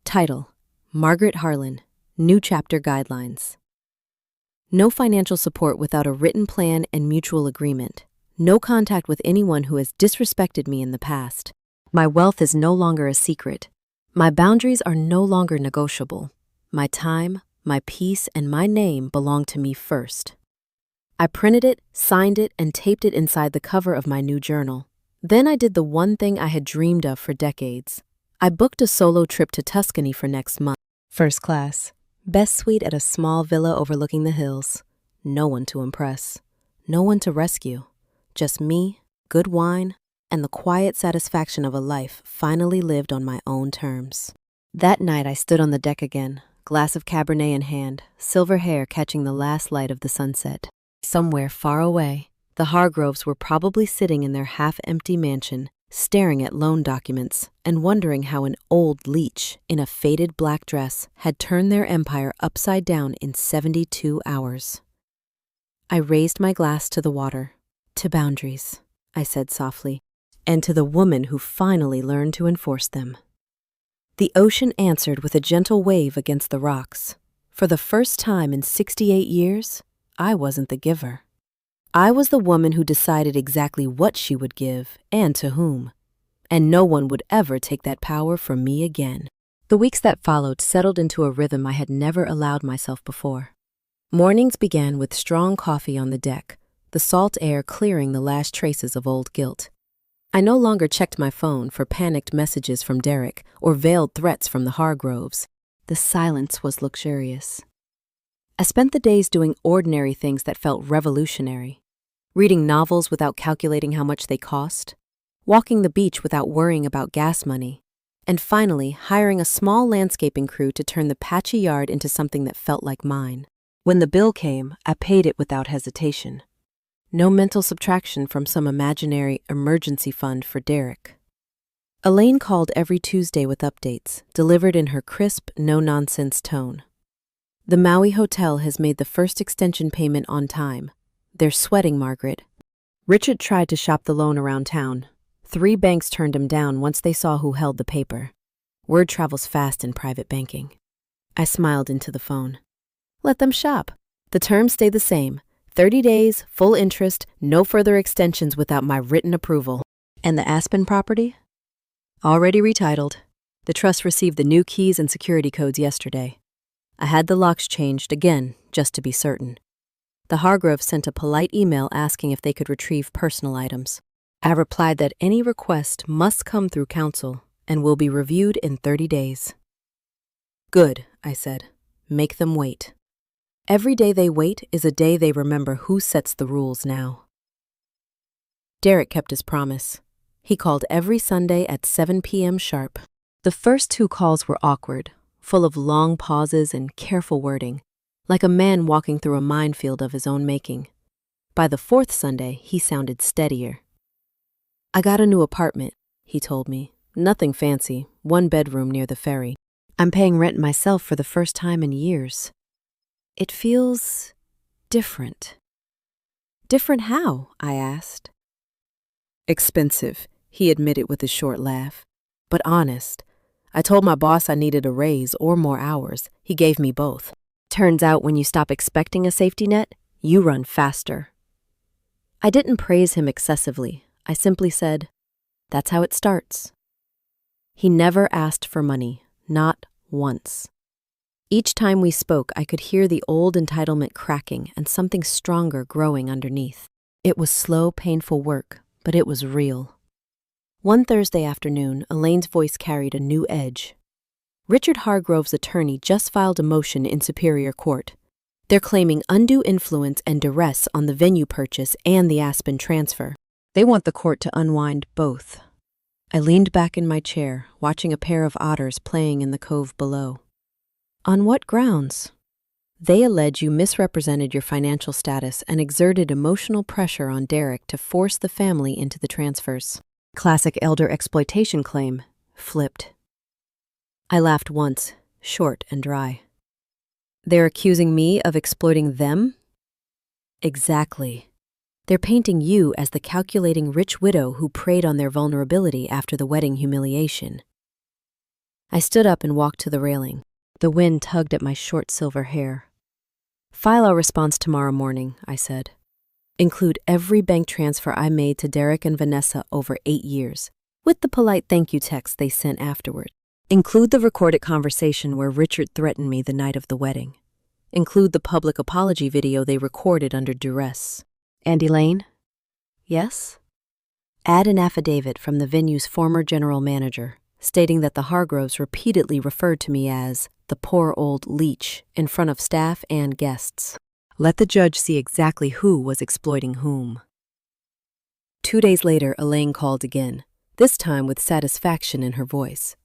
Title: Margaret Harlan, New Chapter Guidelines. No financial support without a written plan and mutual agreement. No contact with anyone who has disrespected me in the past. My wealth is no longer a secret. My boundaries are no longer negotiable. My time, my peace, and my name belong to me first. I printed it, signed it, and taped it inside the cover of my new journal. Then I did the one thing I had dreamed of for decades. I booked a solo trip to Tuscany for next month. First class. Best suite at a small villa overlooking the hills. No one to impress. No one to rescue. Just me, good wine, and the quiet satisfaction of a life finally lived on my own terms. That night I stood on the deck again, glass of Cabernet in hand, silver hair catching the last light of the sunset. Somewhere far away, the Hargroves were probably sitting in their half-empty mansion, staring at loan documents and wondering how an old leech in a faded black dress had turned their empire upside down in 72 hours. I raised my glass to the water. "To boundaries," I said softly, "and to the woman who finally learned to enforce them." The ocean answered with a gentle wave against the rocks. For the first time in 68 years, I wasn't the giver. I was the woman who decided exactly what she would give and to whom. And no one would ever take that power from me again. The weeks that followed settled into a rhythm I had never allowed myself before. Mornings began with strong coffee on the deck, the salt air clearing the last traces of old guilt. I no longer checked my phone for panicked messages from Derek or veiled threats from the Hargroves. The silence was luxurious. I spent the days doing ordinary things that felt revolutionary. Reading novels without calculating how much they cost, walking the beach without worrying about gas money, and finally hiring a small landscaping crew to turn the patchy yard into something that felt like mine. When the bill came, I paid it without hesitation. No mental subtraction from some imaginary emergency fund for Derek. Elaine called every Tuesday with updates, delivered in her crisp, no-nonsense tone. The Maui hotel has made the first extension payment on time. They're sweating, Margaret. Richard tried to shop the loan around town. 3 banks turned him down once they saw who held the paper. Word travels fast in private banking. I smiled into the phone. Let them shop. The terms stay the same. 30 days, full interest, no further extensions without my written approval. And the Aspen property? Already retitled. The trust received the new keys and security codes yesterday. I had the locks changed again, just to be certain. The Hargroves sent a polite email asking if they could retrieve personal items. I replied that any request must come through counsel and will be reviewed in 30 days. Good, I said. Make them wait. Every day they wait is a day they remember who sets the rules now. Derek kept his promise. He called every Sunday at 7 p.m. sharp. The first 2 calls were awkward, full of long pauses and careful wording, like a man walking through a minefield of his own making. By the 4th Sunday, he sounded steadier. I got a new apartment, he told me. Nothing fancy, 1 bedroom near the ferry. I'm paying rent myself for the first time in years. It feels different. Different how? I asked. Expensive, he admitted with a short laugh. But honest. I told my boss I needed a raise or more hours. He gave me both. Turns out when you stop expecting a safety net, you run faster. I didn't praise him excessively. I simply said, that's how it starts. He never asked for money, not once. Each time we spoke, I could hear the old entitlement cracking and something stronger growing underneath. It was slow, painful work, but it was real. One Thursday afternoon, Elaine's voice carried a new edge. Richard Hargrove's attorney just filed a motion in Superior Court. They're claiming undue influence and duress on the venue purchase and the Aspen transfer. They want the court to unwind both. I leaned back in my chair, watching a pair of otters playing in the cove below. On what grounds? They allege you misrepresented your financial status and exerted emotional pressure on Derek to force the family into the transfers. Classic elder exploitation claim, flipped. I laughed once, short and dry. They're accusing me of exploiting them? Exactly. They're painting you as the calculating rich widow who preyed on their vulnerability after the wedding humiliation. I stood up and walked to the railing. The wind tugged at my short silver hair. File our response tomorrow morning, I said. Include every bank transfer I made to Derek and Vanessa over 8 years, with the polite thank you text they sent afterward. Include the recorded conversation where Richard threatened me the night of the wedding. Include the public apology video they recorded under duress. And Elaine? Yes? Add an affidavit from the venue's former general manager, stating that the Hargroves repeatedly referred to me as the poor old leech in front of staff and guests. Let the judge see exactly who was exploiting whom. 2 days later, Elaine called again, this time with satisfaction in her voice.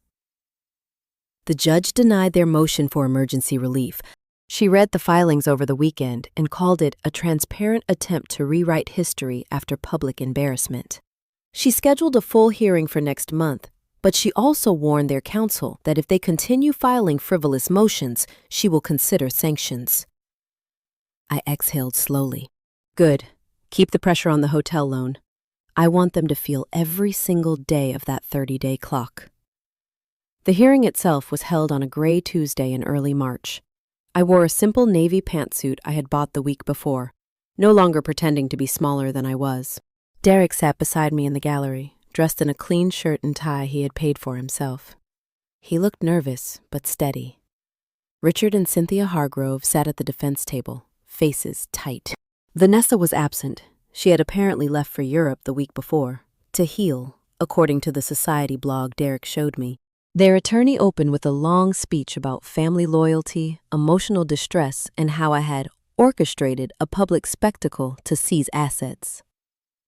The judge denied their motion for emergency relief. She read the filings over the weekend and called it a transparent attempt to rewrite history after public embarrassment. She scheduled a full hearing for next month, but she also warned their counsel that if they continue filing frivolous motions, she will consider sanctions. I exhaled slowly. Good. Keep the pressure on the hotel loan. I want them to feel every single day of that 30-day clock. The hearing itself was held on a gray Tuesday in early March. I wore a simple navy pantsuit I had bought the week before, no longer pretending to be smaller than I was. Derek sat beside me in the gallery, dressed in a clean shirt and tie he had paid for himself. He looked nervous, but steady. Richard and Cynthia Hargrove sat at the defense table, faces tight. Vanessa was absent. She had apparently left for Europe the week before, to heal, according to the society blog Derek showed me. Their attorney opened with a long speech about family loyalty, emotional distress, and how I had orchestrated a public spectacle to seize assets.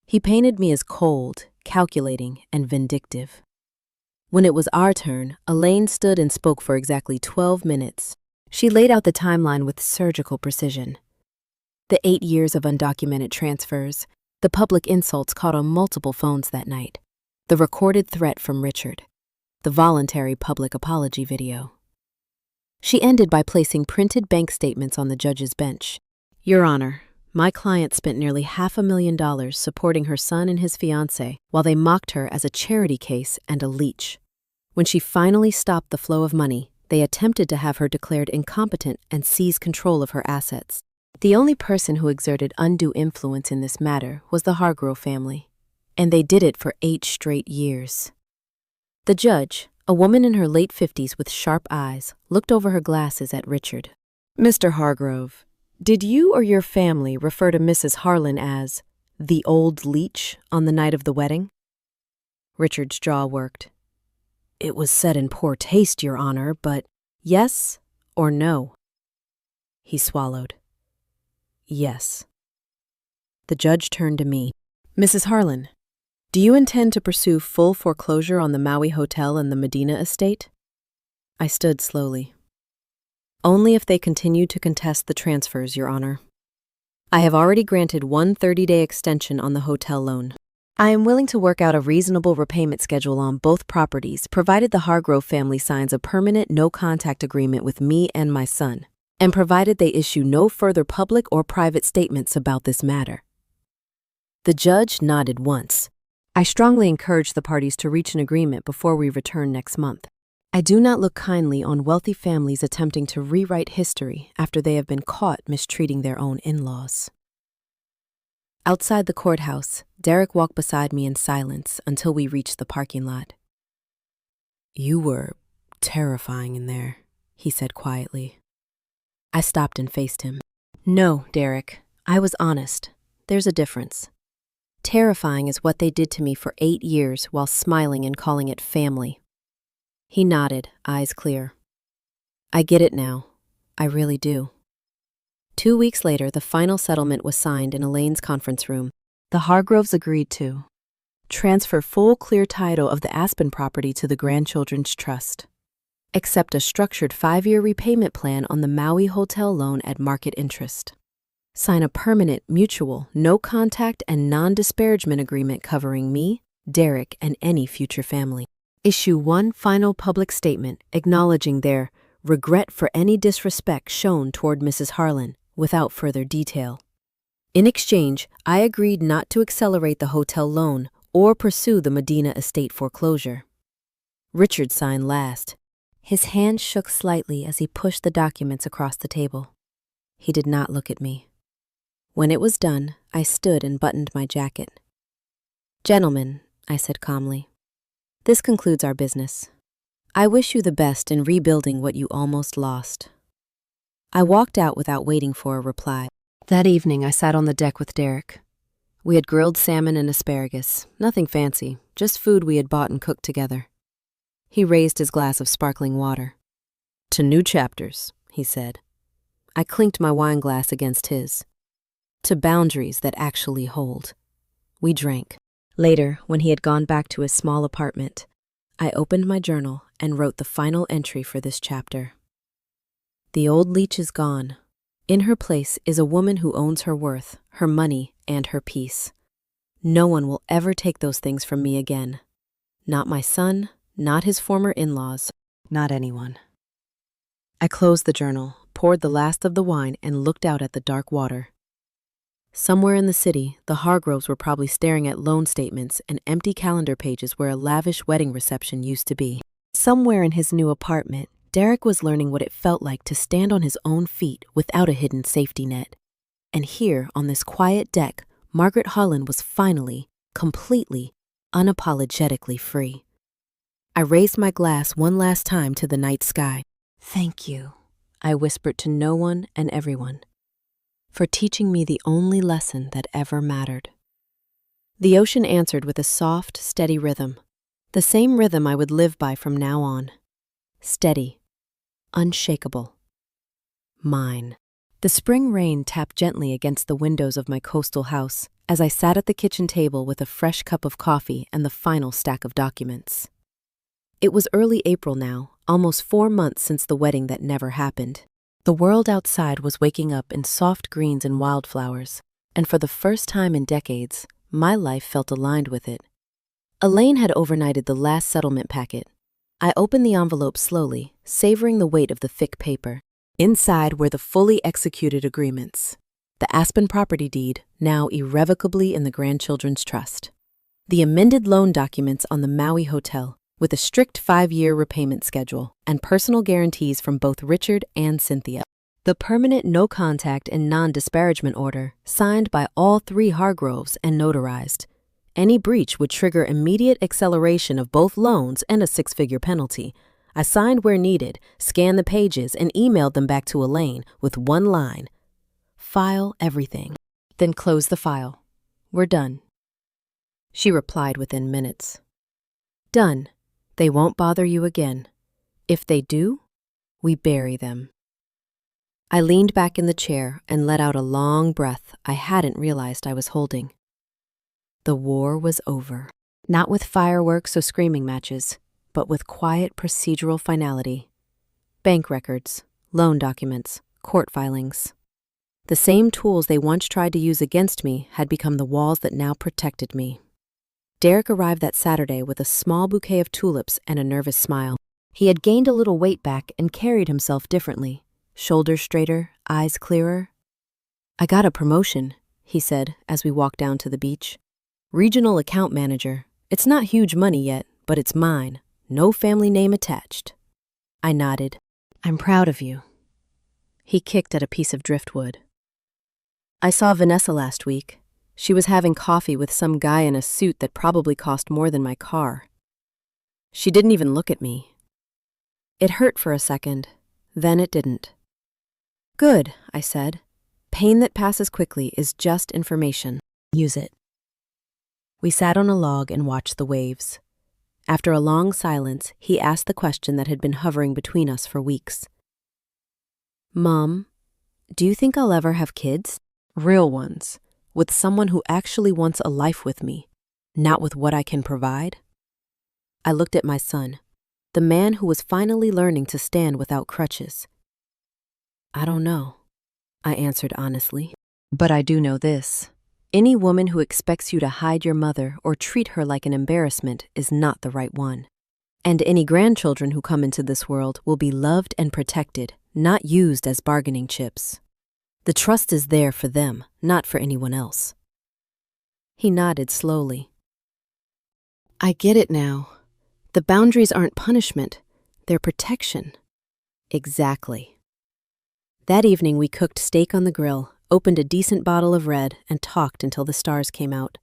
He painted me as cold, calculating, and vindictive. When it was our turn, Elaine stood and spoke for exactly 12 minutes. She laid out the timeline with surgical precision. The 8 years of undocumented transfers, the public insults caught on multiple phones that night, the recorded threat from Richard, the voluntary public apology video. She ended by placing printed bank statements on the judge's bench. Your Honor, my client spent nearly $500,000 supporting her son and his fiancé while they mocked her as a charity case and a leech. When she finally stopped the flow of money, they attempted to have her declared incompetent and seize control of her assets. The only person who exerted undue influence in this matter was the Hargrove family, and they did it for 8 straight years. The judge, A woman in her late 50s with sharp eyes looked over her glasses at Richard. Mr. Hargrove, did you or your family refer to Mrs. Harlan as the old leech on the night of the wedding? Richard's jaw worked. It was said in poor taste, Your Honor, but yes or no? He swallowed. Yes. The judge turned to me. Mrs. Harlan, do you intend to pursue full foreclosure on the Maui Hotel and the Medina estate? I stood slowly. Only if they continue to contest the transfers, Your Honor. I have already granted one 30-day extension on the hotel loan. I am willing to work out a reasonable repayment schedule on both properties, provided the Hargrove family signs a permanent no-contact agreement with me and my son, and provided they issue no further public or private statements about this matter. The judge nodded once. I strongly encourage the parties to reach an agreement before we return next month. I do not look kindly on wealthy families attempting to rewrite history after they have been caught mistreating their own in-laws. Outside the courthouse, Derek walked beside me in silence until we reached the parking lot. You were terrifying in there, he said quietly. I stopped and faced him. No, Derek, I was honest. There's a difference. Terrifying is what they did to me for 8 years while smiling and calling it family. He nodded, eyes clear. I get it now. I really do. 2 weeks later, the final settlement was signed in Elaine's conference room. The Hargroves agreed to transfer full clear title of the Aspen property to the grandchildren's trust, accept a structured 5-year repayment plan on the Maui hotel loan at market interest, sign a permanent, mutual, no-contact and non-disparagement agreement covering me, Derek, and any future family, issue one final public statement acknowledging their regret for any disrespect shown toward Mrs. Harlan, without further detail. In exchange, I agreed not to accelerate the hotel loan or pursue the Medina estate foreclosure. Richard signed last. His hand shook slightly as he pushed the documents across the table. He did not look at me. When it was done, I stood and buttoned my jacket. Gentlemen, I said calmly, this concludes our business. I wish you the best in rebuilding what you almost lost. I walked out without waiting for a reply. That evening, I sat on the deck with Derek. We had grilled salmon and asparagus, nothing fancy, just food we had bought and cooked together. He raised his glass of sparkling water. To new chapters, he said. I clinked my wine glass against his. To boundaries that actually hold. We drank. Later, when he had gone back to his small apartment, I opened my journal and wrote the final entry for this chapter. The old leech is gone. In her place is a woman who owns her worth, her money, and her peace. No one will ever take those things from me again. Not my son, not his former in-laws, not anyone. I closed the journal, poured the last of the wine, and looked out at the dark water. Somewhere in the city, the Hargroves were probably staring at loan statements and empty calendar pages where a lavish wedding reception used to be. Somewhere in his new apartment, Derek was learning what it felt like to stand on his own feet without a hidden safety net. And here, on this quiet deck, Margaret Harlan was finally, completely, unapologetically free. I raised my glass one last time to the night sky. Thank you, I whispered to no one and everyone, for teaching me the only lesson that ever mattered. The ocean answered with a soft, steady rhythm, the same rhythm I would live by from now on. Steady. Unshakable. Mine. The spring rain tapped gently against the windows of my coastal house as I sat at the kitchen table with a fresh cup of coffee and the final stack of documents. It was early April now, almost 4 months since the wedding that never happened. The world outside was waking up in soft greens and wildflowers, and for the first time in decades, my life felt aligned with it. Elaine had overnighted the last settlement packet. I opened the envelope slowly, savoring the weight of the thick paper. Inside were the fully executed agreements. The Aspen property deed, now irrevocably in the grandchildren's trust. The amended loan documents on the Maui Hotel, with a strict 5-year repayment schedule and personal guarantees from both Richard and Cynthia. The permanent no-contact and non-disparagement order, signed by all 3 Hargroves and notarized. Any breach would trigger immediate acceleration of both loans and a six-figure penalty. I signed where needed, scanned the pages, and emailed them back to Elaine with one line: "File everything, then close the file. We're done." She replied within minutes. "Done. They won't bother you again. If they do, we bury them." I leaned back in the chair and let out a long breath I hadn't realized I was holding. The war was over. Not with fireworks or screaming matches, but with quiet procedural finality. Bank records, loan documents, court filings. The same tools they once tried to use against me had become the walls that now protected me. Derek arrived that Saturday with a small bouquet of tulips and a nervous smile. He had gained a little weight back and carried himself differently, shoulders straighter, eyes clearer. "I got a promotion," he said as we walked down to the beach. "Regional account manager. It's not huge money yet, but it's mine. No family name attached." I nodded. "I'm proud of you." He kicked at a piece of driftwood. "I saw Vanessa last week. She was having coffee with some guy in a suit that probably cost more than my car. She didn't even look at me." It hurt for a second, then it didn't. "Good," I said. "Pain that passes quickly is just information. Use it." We sat on a log and watched the waves. After a long silence, he asked the question that had been hovering between us for weeks. "Mom, do you think I'll ever have kids? Real ones, with someone who actually wants a life with me, not with what I can provide?" I looked at my son, the man who was finally learning to stand without crutches. "I don't know," I answered honestly. "But I do know this. Any woman who expects you to hide your mother or treat her like an embarrassment is not the right one. And any grandchildren who come into this world will be loved and protected, not used as bargaining chips. The trust is there for them, not for anyone else." He nodded slowly. "I get it now. The boundaries aren't punishment, they're protection." Exactly. That evening we cooked steak on the grill, opened a decent bottle of red, and talked until the stars came out.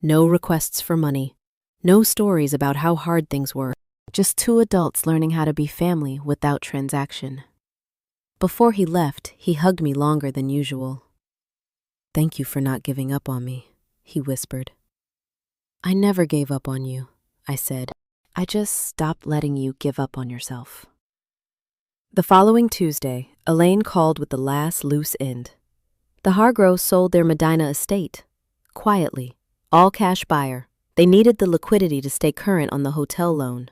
No requests for money, no stories about how hard things were, just two adults learning how to be family without transaction. Before he left, he hugged me longer than usual. "Thank you for not giving up on me," he whispered. "I never gave up on you," I said. "I just stopped letting you give up on yourself." The following Tuesday, Elaine called with the last loose end. The Hargroves sold their Medina estate. Quietly. All cash buyer. They needed the liquidity to stay current on the hotel loan.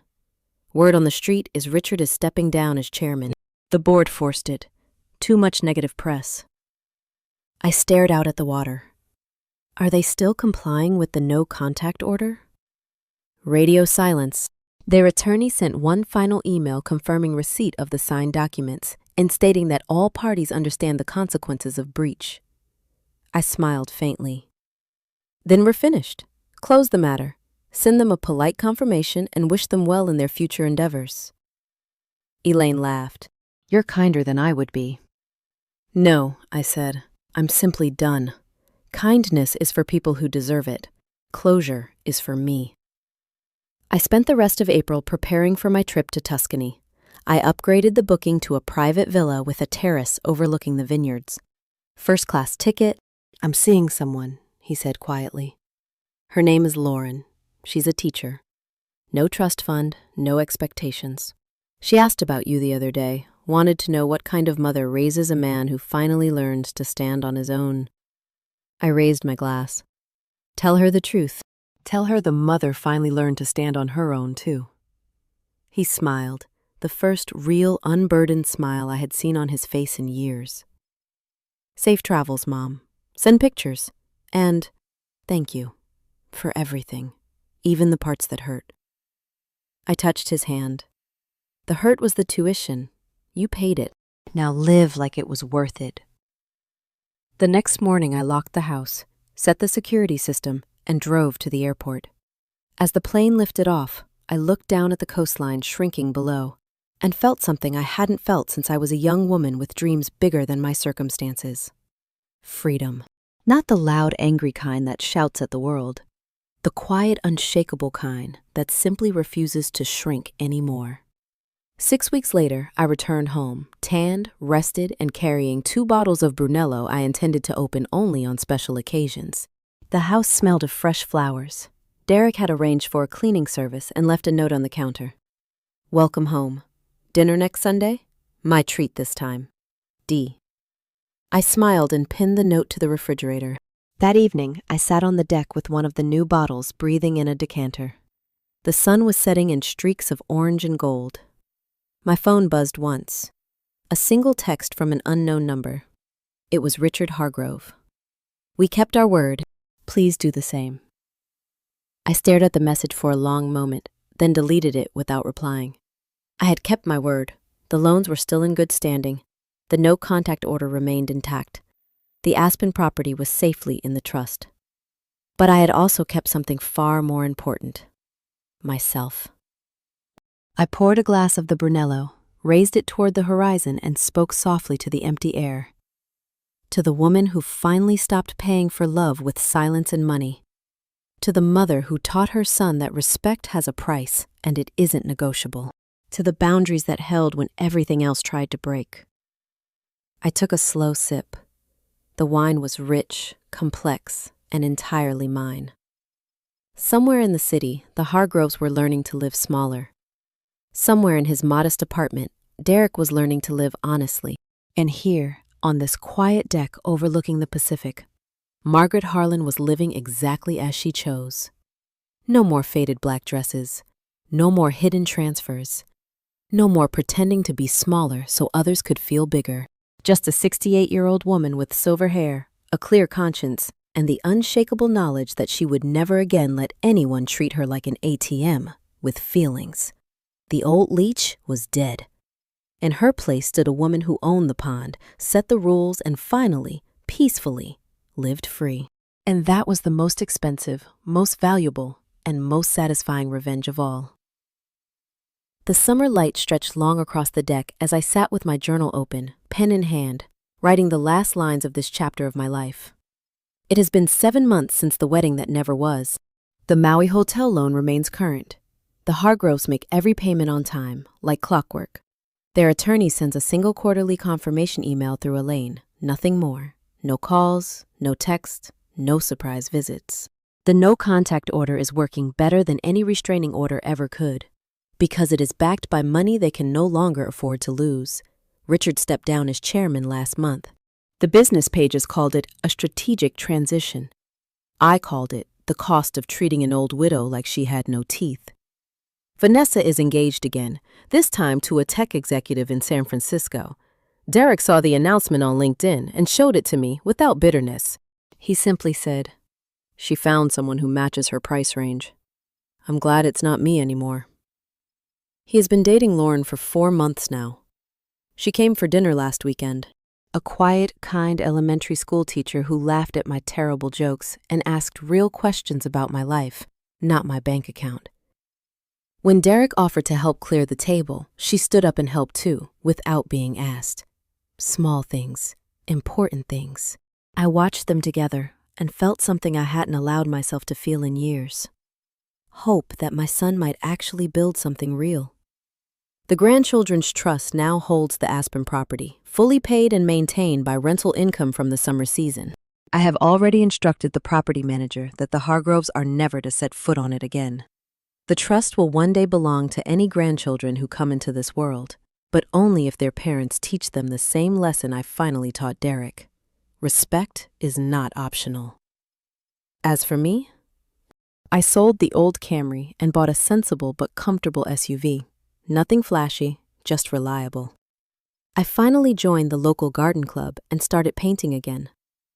Word on the street is Richard is stepping down as chairman. The board forced it. Too much negative press. I stared out at the water. Are they still complying with the no contact order? Radio silence. Their attorney sent one final email confirming receipt of the signed documents and stating that all parties understand the consequences of breach. I smiled faintly. Then we're finished. Close the matter. Send them a polite confirmation and wish them well in their future endeavors. Elaine laughed. "You're kinder than I would be." "No," I said. "I'm simply done. Kindness is for people who deserve it. Closure is for me." I spent the rest of April preparing for my trip to Tuscany. I upgraded the booking to a private villa with a terrace overlooking the vineyards. First-class ticket. "I'm seeing someone," he said quietly. "Her name is Lauren. She's a teacher. No trust fund, no expectations. She asked about you the other day, wanted to know what kind of mother raises a man who finally learned to stand on his own." I raised my glass. "Tell her the truth. Tell her the mother finally learned to stand on her own, too." He smiled, the first real unburdened smile I had seen on his face in years. "Safe travels, Mom. Send pictures. And thank you for everything, even the parts that hurt." I touched his hand. "The hurt was the tuition. You paid it. Now live like it was worth it." The next morning I locked the house, set the security system, and drove to the airport. As the plane lifted off, I looked down at the coastline shrinking below and felt something I hadn't felt since I was a young woman with dreams bigger than my circumstances. Freedom. Not the loud, angry kind that shouts at the world. The quiet, unshakable kind that simply refuses to shrink anymore. 6 weeks later, I returned home, tanned, rested, and carrying 2 bottles of Brunello I intended to open only on special occasions. The house smelled of fresh flowers. Derek had arranged for a cleaning service and left a note on the counter. "Welcome home. Dinner next Sunday? My treat this time. D." I smiled and pinned the note to the refrigerator. That evening, I sat on the deck with one of the new bottles, breathing in a decanter. The sun was setting in streaks of orange and gold. My phone buzzed once. A single text from an unknown number. It was Richard Hargrove. "We kept our word. Please do the same." I stared at the message for a long moment, then deleted it without replying. I had kept my word. The loans were still in good standing. The no-contact order remained intact. The Aspen property was safely in the trust. But I had also kept something far more important. Myself. I poured a glass of the Brunello, raised it toward the horizon, and spoke softly to the empty air. To the woman who finally stopped paying for love with silence and money. To the mother who taught her son that respect has a price and it isn't negotiable. To the boundaries that held when everything else tried to break. I took a slow sip. The wine was rich, complex, and entirely mine. Somewhere in the city, the Hargroves were learning to live smaller. Somewhere in his modest apartment, Derek was learning to live honestly. And here, on this quiet deck overlooking the Pacific, Margaret Harlan was living exactly as she chose. No more faded black dresses. No more hidden transfers. No more pretending to be smaller so others could feel bigger. Just a 68-year-old woman with silver hair, a clear conscience, and the unshakable knowledge that she would never again let anyone treat her like an ATM with feelings. The old leech was dead. In her place stood a woman who owned the pond, set the rules, and finally, peacefully, lived free. And that was the most expensive, most valuable, and most satisfying revenge of all. The summer light stretched long across the deck as I sat with my journal open, pen in hand, writing the last lines of this chapter of my life. It has been 7 months since the wedding that never was. The Maui hotel loan remains current. The Hargroves make every payment on time, like clockwork. Their attorney sends a single quarterly confirmation email through Elaine, nothing more. No calls, no text, no surprise visits. The no-contact order is working better than any restraining order ever could. Because it is backed by money they can no longer afford to lose. Richard stepped down as chairman last month. The business pages called it a strategic transition. I called it the cost of treating an old widow like she had no teeth. Vanessa is engaged again, this time to a tech executive in San Francisco. Derek saw the announcement on LinkedIn and showed it to me without bitterness. He simply said, "She found someone who matches her price range. I'm glad it's not me anymore." He has been dating Lauren for 4 months now. She came for dinner last weekend. A quiet, kind elementary school teacher who laughed at my terrible jokes and asked real questions about my life, not my bank account. When Derek offered to help clear the table, she stood up and helped too, without being asked. Small things, important things. I watched them together and felt something I hadn't allowed myself to feel in years. Hope that my son might actually build something real. The grandchildren's trust now holds the Aspen property, fully paid and maintained by rental income from the summer season. I have already instructed the property manager that the Hargroves are never to set foot on it again. The trust will one day belong to any grandchildren who come into this world, but only if their parents teach them the same lesson I finally taught Derek. Respect is not optional. As for me, I sold the old Camry and bought a sensible but comfortable SUV. Nothing flashy, just reliable. I finally joined the local garden club and started painting again.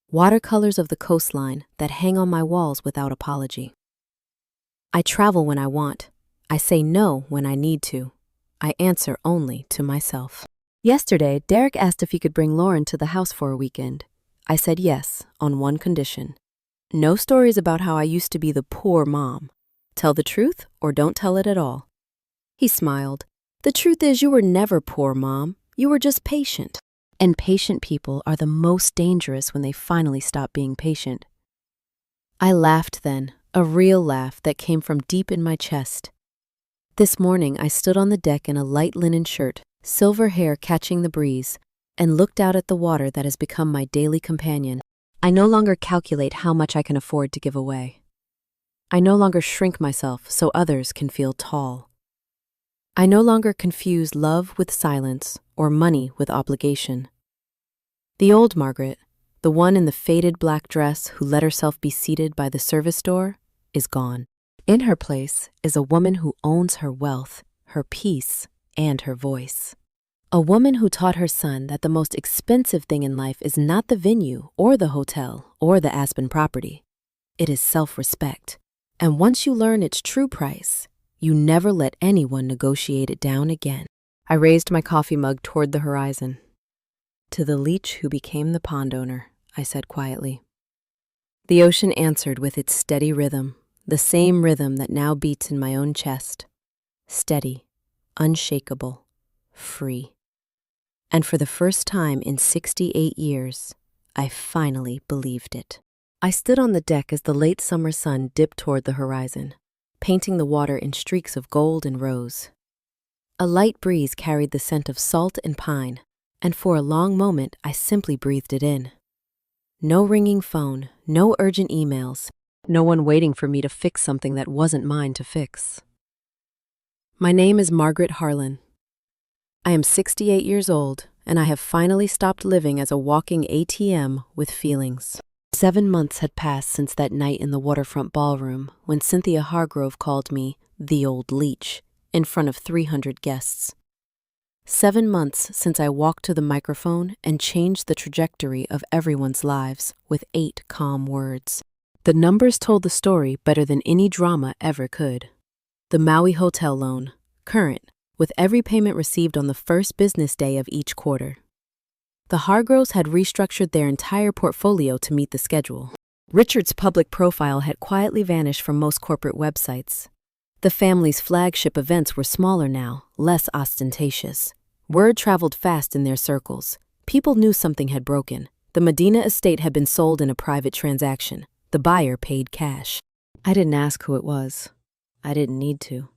Watercolors of the coastline that hang on my walls without apology. I travel when I want. I say no when I need to. I answer only to myself. Yesterday, Derek asked if he could bring Lauren to the house for a weekend. I said yes, on one condition. No stories about how I used to be the poor mom. Tell the truth or don't tell it at all. He smiled. The truth is you were never poor, Mom. You were just patient. And patient people are the most dangerous when they finally stop being patient. I laughed then, A real laugh that came from deep in my chest. This morning I stood on the deck in a light linen shirt, silver hair catching the breeze, and looked out at the water that has become my daily companion. I no longer calculate how much I can afford to give away. I no longer shrink myself so others can feel tall. I no longer confuse love with silence or money with obligation. The old Margaret, the one in the faded black dress who let herself be seated by the service door, is gone. In her place is a woman who owns her wealth, her peace, and her voice. A woman who taught her son that the most expensive thing in life is not the venue or the hotel or the Aspen property. It is self-respect. And once you learn its true price, you never let anyone negotiate it down again. I raised my coffee mug toward the horizon. To the leech who became the pond owner, I said quietly. The ocean answered with its steady rhythm, the same rhythm that now beats in my own chest. Steady, unshakable, free. And for the first time in 68 years, I finally believed it. I stood on the deck as the late summer sun dipped toward the horizon, painting the water in streaks of gold and rose. A light breeze carried the scent of salt and pine, and for a long moment I simply breathed it in. No ringing phone, no urgent emails, no one waiting for me to fix something that wasn't mine to fix. My name is Margaret Harlan. I am 68 years old, and I have finally stopped living as a walking ATM with feelings. 7 months had passed since that night in the waterfront ballroom when Cynthia Hargrove called me the old leech in front of 300 guests. 7 months since I walked to the microphone and changed the trajectory of everyone's lives with 8 calm words. The numbers told the story better than any drama ever could. The Maui hotel loan, current, with every payment received on the first business day of each quarter. The Hargroves had restructured their entire portfolio to meet the schedule. Richard's public profile had quietly vanished from most corporate websites. The family's flagship events were smaller now, less ostentatious. Word traveled fast in their circles. People knew something had broken. The Medina estate had been sold in a private transaction. The buyer paid cash. I didn't ask who it was. I didn't need to.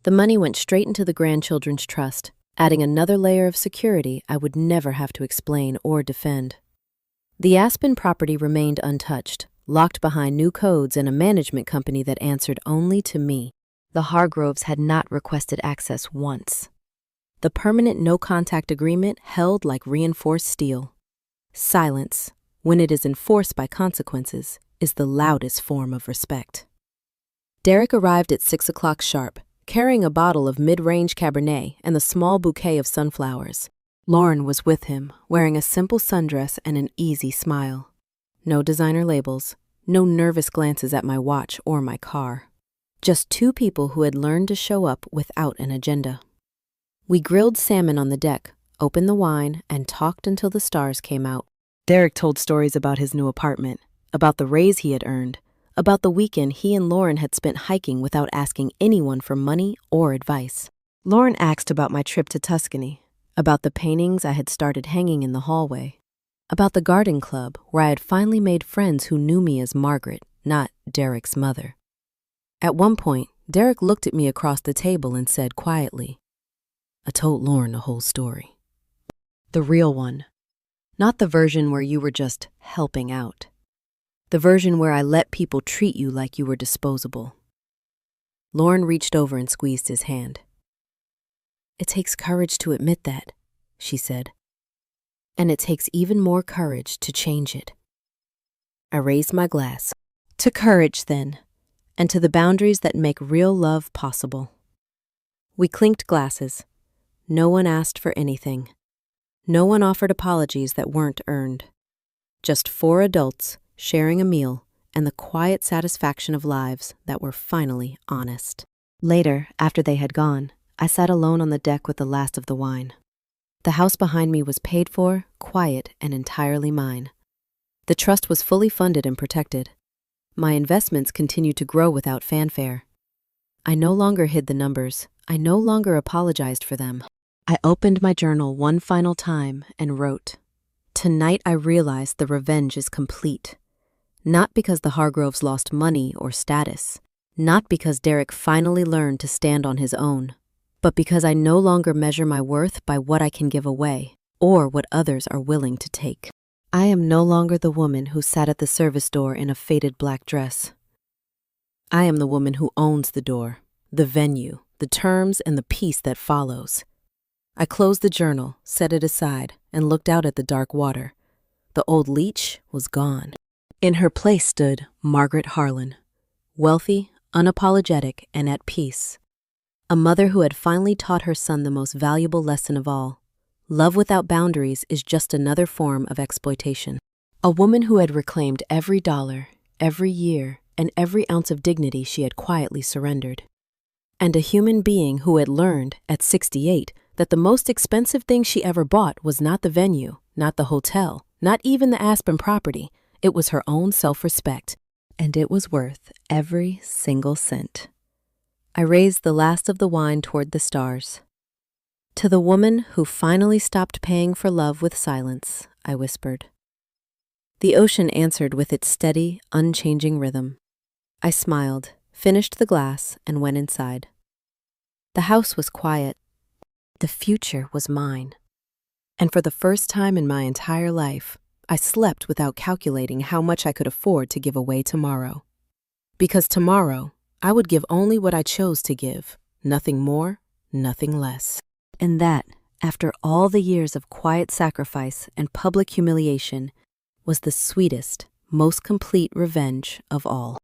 The money went straight into the grandchildren's trust, adding another layer of security I would never have to explain or defend. The Aspen property remained untouched, locked behind new codes and a management company that answered only to me. The Hargroves had not requested access once. The permanent no-contact agreement held like reinforced steel. Silence, when it is enforced by consequences, is the loudest form of respect. Derek arrived at 6 o'clock sharp, carrying a bottle of mid-range Cabernet and a small bouquet of sunflowers. Lauren was with him, wearing a simple sundress and an easy smile. No designer labels, no nervous glances at my watch or my car. Just 2 people who had learned to show up without an agenda. We grilled salmon on the deck, opened the wine, and talked until the stars came out. Derek told stories about his new apartment, about the raise he had earned, about the weekend he and Lauren had spent hiking without asking anyone for money or advice. Lauren asked about my trip to Tuscany, about the paintings I had started hanging in the hallway, about the garden club where I had finally made friends who knew me as Margaret, not Derek's mother. At one point, Derek looked at me across the table and said quietly, "I told Lauren the whole story. The real one, not the version where you were just helping out. The version where I let people treat you like you were disposable." Lauren reached over and squeezed his hand. "It takes courage to admit that," she said. "And it takes even more courage to change it." I raised my glass. To courage, then, and to the boundaries that make real love possible. We clinked glasses. No one asked for anything. No one offered apologies that weren't earned. Just 4 adults sharing a meal, and the quiet satisfaction of lives that were finally honest. Later, after they had gone, I sat alone on the deck with the last of the wine. The house behind me was paid for, quiet, and entirely mine. The trust was fully funded and protected. My investments continued to grow without fanfare. I no longer hid the numbers. I no longer apologized for them. I opened my journal one final time and wrote, "Tonight I realized the revenge is complete. Not because the Hargroves lost money or status, not because Derek finally learned to stand on his own, but because I no longer measure my worth by what I can give away or what others are willing to take. I am no longer the woman who sat at the service door in a faded black dress. I am the woman who owns the door, the venue, the terms, and the peace that follows. I closed the journal, set it aside, and looked out at the dark water. The old leech was gone. In her place stood Margaret Harlan, wealthy, unapologetic, and at peace. A mother who had finally taught her son the most valuable lesson of all. Love without boundaries is just another form of exploitation. A woman who had reclaimed every dollar, every year, and every ounce of dignity she had quietly surrendered. And a human being who had learned, at 68, that the most expensive thing she ever bought was not the venue, not the hotel, not even the Aspen property. It was her own self-respect, and it was worth every single cent. I raised the last of the wine toward the stars. To the woman who finally stopped paying for love with silence, I whispered. The ocean answered with its steady, unchanging rhythm. I smiled, finished the glass, and went inside. The house was quiet. The future was mine. And for the first time in my entire life, I slept without calculating how much I could afford to give away tomorrow. Because tomorrow, I would give only what I chose to give, nothing more, nothing less. And that, after all the years of quiet sacrifice and public humiliation, was the sweetest, most complete revenge of all.